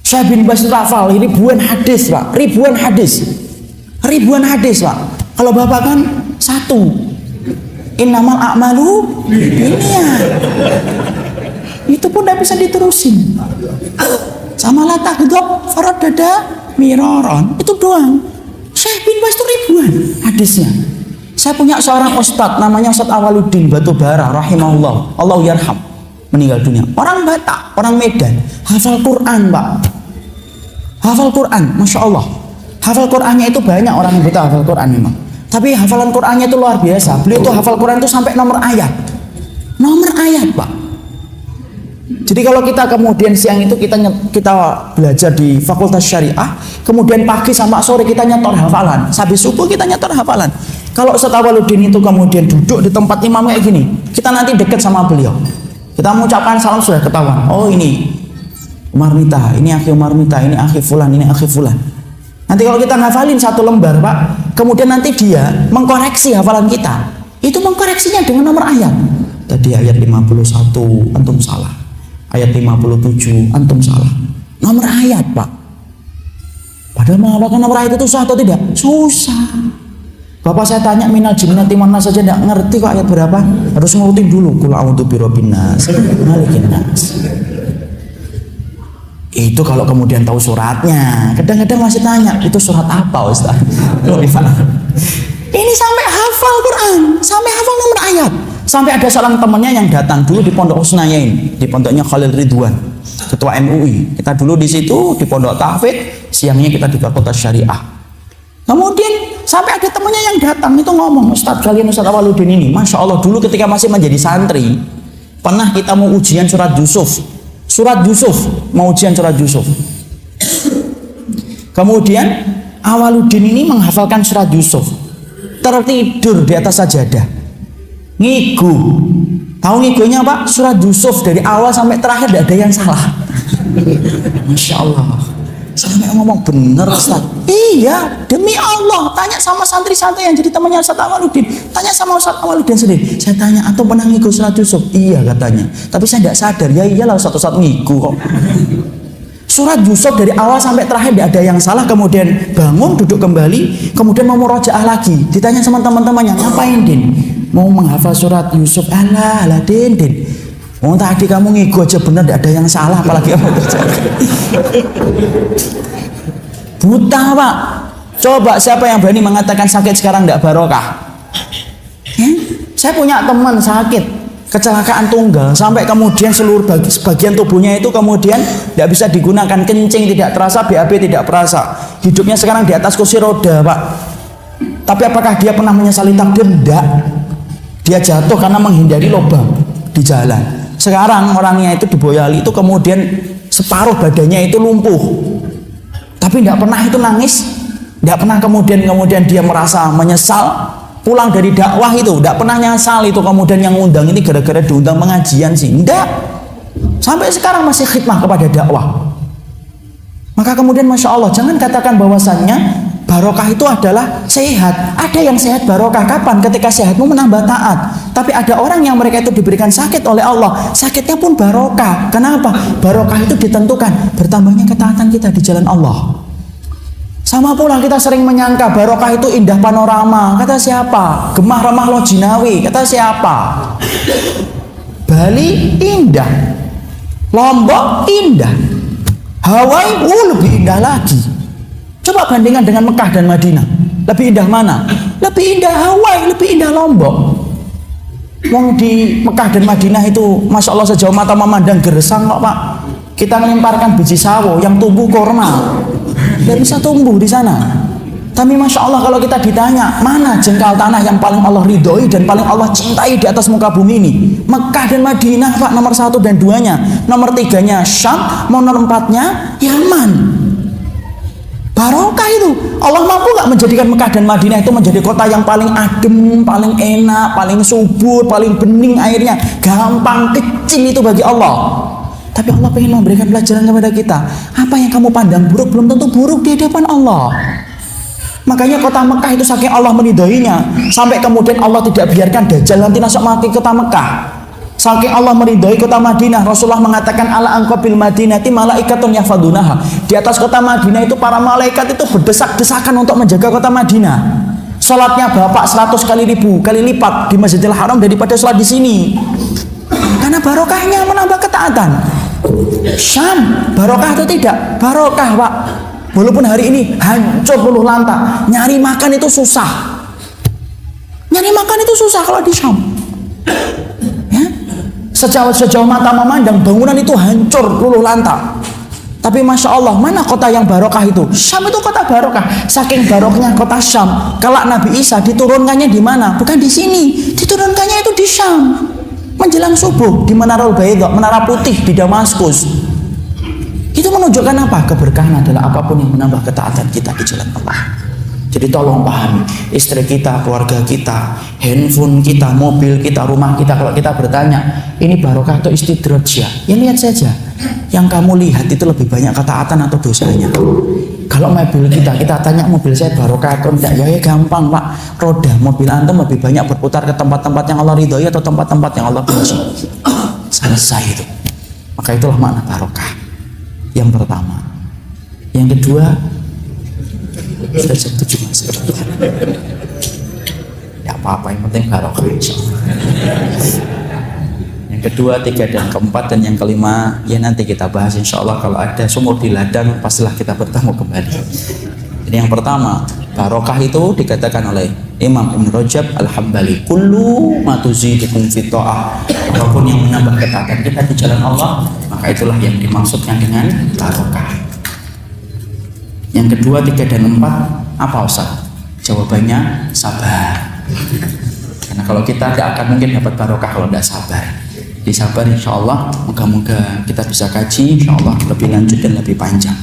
Syekh bin Baz itu hafal ribuan hadis Pak, ribuan hadis Pak. Kalau Bapak kan satu, innamal a'malu binniyat. Itu pun tidak bisa diterusin. Sama la taghdab faradada miraron, itu doang. Syekh bin Baz itu ribuan hadisnya. Saya punya seorang ustadz namanya Ustadz Awaluddin Batubara rahimahullah, Allah yarham, meninggal dunia. Orang Batak, orang Medan, hafal Quran Pak. Hafal Quran, Masya Allah. Hafal Qurannya itu banyak orang yang buta hafal Quran memang. Tapi hafalan Qurannya itu luar biasa. Beliau itu hafal Quran itu sampai nomor ayat. Nomor ayat Pak. Jadi kalau kita kemudian siang itu kita belajar di Fakultas Syariah, kemudian pagi sampai sore kita nyetor hafalan, habis subuh kita nyetor hafalan. Kalau Ustaz Awaluddin itu kemudian duduk di tempat imam kayak gini, kita nanti dekat sama beliau. Kita mengucapkan salam sudah ketahuan. Oh ini Umar Mita, ini akhi Umar Mita, ini akhi fulan, ini akhi fulan. Nanti kalau kita ngafalin satu lembar Pak, kemudian nanti dia mengkoreksi hafalan kita. Itu mengkoreksinya dengan nomor ayat. Tadi ayat 51 antum salah. Ayat 57 antum salah. Nomor ayat Pak. Padahal menghafalkan nomor ayat itu susah atau tidak? Susah. Bapak saya tanya minal jinnati wan nas saja tidak ngerti kok ayat berapa. Harus ngurutin dulu. Qul a'udzu birabbin nas, malikin nas. Itu kalau kemudian tahu suratnya. Kadang-kadang masih tanya, itu surat apa Ustaz? Ini sampai hafal Quran, sampai hafal nomor ayat. Sampai ada seorang temannya yang datang dulu di Pondok Husnayain, di pondoknya Khalil Ridwan, ketua MUI. Kita dulu di situ di Pondok Tahfidz, siangnya kita di Fakultas Syariah. Kemudian sampai ada temannya yang datang itu ngomong, Ustaz kalian Ustaz Awaluddin ini, Masya Allah dulu ketika masih menjadi santri, pernah kita mau ujian surat Yusuf, mau ujian surat Yusuf. Kemudian Awaluddin ini menghafalkan surat Yusuf, tertidur di atas sajadah, ngigu. Tahu ngigunya Pak? Surat Yusuf dari awal sampai terakhir tidak ada yang salah. Masya Allah. Sampai ngomong bener Ustaz. Iya, demi Allah. Tanya sama santri-santri yang jadi temannya Ustaz Awaluddin. Tanya sama Ustaz Awaluddin sendiri. Saya tanya, atau pernah ngigu surat Yusuf? Iya katanya. Tapi saya tidak sadar. Ya iyalah Ustaz ngigu kok. Surat Yusuf dari awal sampai terakhir tidak ada yang salah. Kemudian bangun, duduk kembali. Kemudian mau murojaah lagi. Ditanya sama teman-temannya, ngapain Din? Mau menghafal surat Yusuf. Alah Din. Oh tadi kamu ngigo aja bener, tidak ada yang salah, apalagi apa terjadi. Buta Pak. Coba siapa yang berani mengatakan sakit sekarang tidak barokah? Saya punya teman sakit kecelakaan tunggal sampai kemudian seluruh bagian tubuhnya itu kemudian tidak bisa digunakan, kencing tidak terasa, BAB tidak terasa. Hidupnya sekarang di atas kursi roda Pak. Tapi apakah dia pernah menyesali takdir? Tidak. Dia jatuh karena menghindari lubang di jalan. Sekarang orangnya itu di Boyolali itu kemudian separuh badannya itu lumpuh, tapi tidak pernah itu nangis, tidak pernah kemudian dia merasa menyesal pulang dari dakwah itu, tidak pernah nyesal itu kemudian yang ngundang ini gara-gara diundang pengajian sih, tidak, sampai sekarang masih khidmah kepada dakwah. Maka kemudian Masya Allah, jangan katakan bahwasannya barokah itu adalah sehat. Ada yang sehat barokah kapan? Ketika sehatmu menambah taat. Tapi ada orang yang mereka itu diberikan sakit oleh Allah, sakitnya pun barokah. Kenapa? Barokah itu ditentukan bertambahnya ketaatan kita di jalan Allah. Sama pula kita sering menyangka barokah itu indah panorama. Kata siapa? Gemah Ramah Lojinawi. Kata siapa? Bali indah, Lombok indah, Hawaii lebih indah lagi. Coba bandingkan dengan Mekah dan Madinah. Lebih indah mana? Lebih indah Hawaii, lebih indah Lombok. Wong di Mekah dan Madinah itu, masya Allah sejauh mata memandang gersang kok Pak. Kita melemparkan biji sawo yang tumbuh korma, tidak bisa tumbuh di sana. Tapi masya Allah kalau kita ditanya mana jengkal tanah yang paling Allah ridhoi dan paling Allah cintai di atas muka bumi ini, Mekah dan Madinah Pak, nomor 1 dan 2-nya. Nomor 3-nya Syam, nomor 4-nya Yaman. Barokah itu. Allah mampu nggak menjadikan Mekah dan Madinah itu menjadi kota yang paling adem, paling enak, paling subur, paling bening airnya, gampang, kecil itu bagi Allah. Tapi Allah ingin memberikan pelajaran kepada kita. Apa yang kamu pandang buruk belum tentu buruk di hadapan Allah. Makanya kota Mekah itu saking Allah meridhoinya, sampai kemudian Allah tidak biarkan Dajjal nanti masuk mati kota Mekah. Saking Allah meridhoi kota Madinah, Rasulullah mengatakan ala angqabil madinati malaikatun yahfadunaha. Di atas kota Madinah itu para malaikat itu berdesak-desakan untuk menjaga kota Madinah. Salatnya Bapak 100 kali lipat di Masjidil Haram daripada salat di sini. Karena barokahnya menambah ketaatan. Syam, barokah atau tidak? Barokah Pak. Walaupun hari ini hancur luluh lantak, nyari makan itu susah. Nyari makan itu susah kalau di Syam. Ya? Sejauh mata memandang bangunan itu hancur luluh lantak. Tapi masya Allah, mana kota yang barokah itu? Syam itu kota barokah. Saking barokahnya kota Syam, kelak Nabi Isa diturunkannya di mana? Bukan di sini, diturunkannya itu di Syam. Menjelang subuh di Menara Bayda, Menara Putih di Damaskus. Itu menunjukkan apa? Keberkahan adalah apapun yang menambah ketaatan kita di jalan Allah. Jadi tolong pahami, istri kita, keluarga kita, handphone kita, mobil kita, rumah kita, kalau kita bertanya, ini barokah atau istidraj ya? Ya lihat saja. Yang kamu lihat itu lebih banyak ketaatan atau dosanya. Kalau mobil kita tanya mobil saya barokah atau tidak? Ya gampang Pak. Roda mobil antum lebih banyak berputar ke tempat-tempat yang Allah ridhoi atau tempat-tempat yang Allah benci. Selesai itu. Maka itulah makna barokah. Yang pertama. Yang kedua, sudah jam 7 Mas. Ya apa-apa, yang penting barokah insyaallah. Yang kedua, 3 dan keempat dan yang kelima ya nanti kita bahas insyaallah. Kalau ada sumur di ladang pastilah kita bertemu kembali. Jadi yang pertama, barokah itu dikatakan oleh Imam Ibn Rajab Al-Hambali, kullu ma tuzidukum fit ta'ah, apapun yang menambah ketaatan kita di jalan Allah, maka itulah yang dimaksudkan dengan barokah. Yang kedua, 3 dan 4 apa Ustaz? Jawabannya sabar. Karena kalau kita tidak akan mungkin dapat barokah kalau tidak sabar. Di sabar insya Allah, moga-moga kita bisa kaji insya Allah lebih lanjut dan lebih panjang.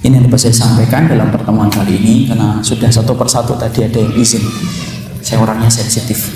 Ini yang dapat saya sampaikan dalam pertemuan kali ini, karena sudah satu persatu tadi ada yang izin. Saya orangnya sensitif.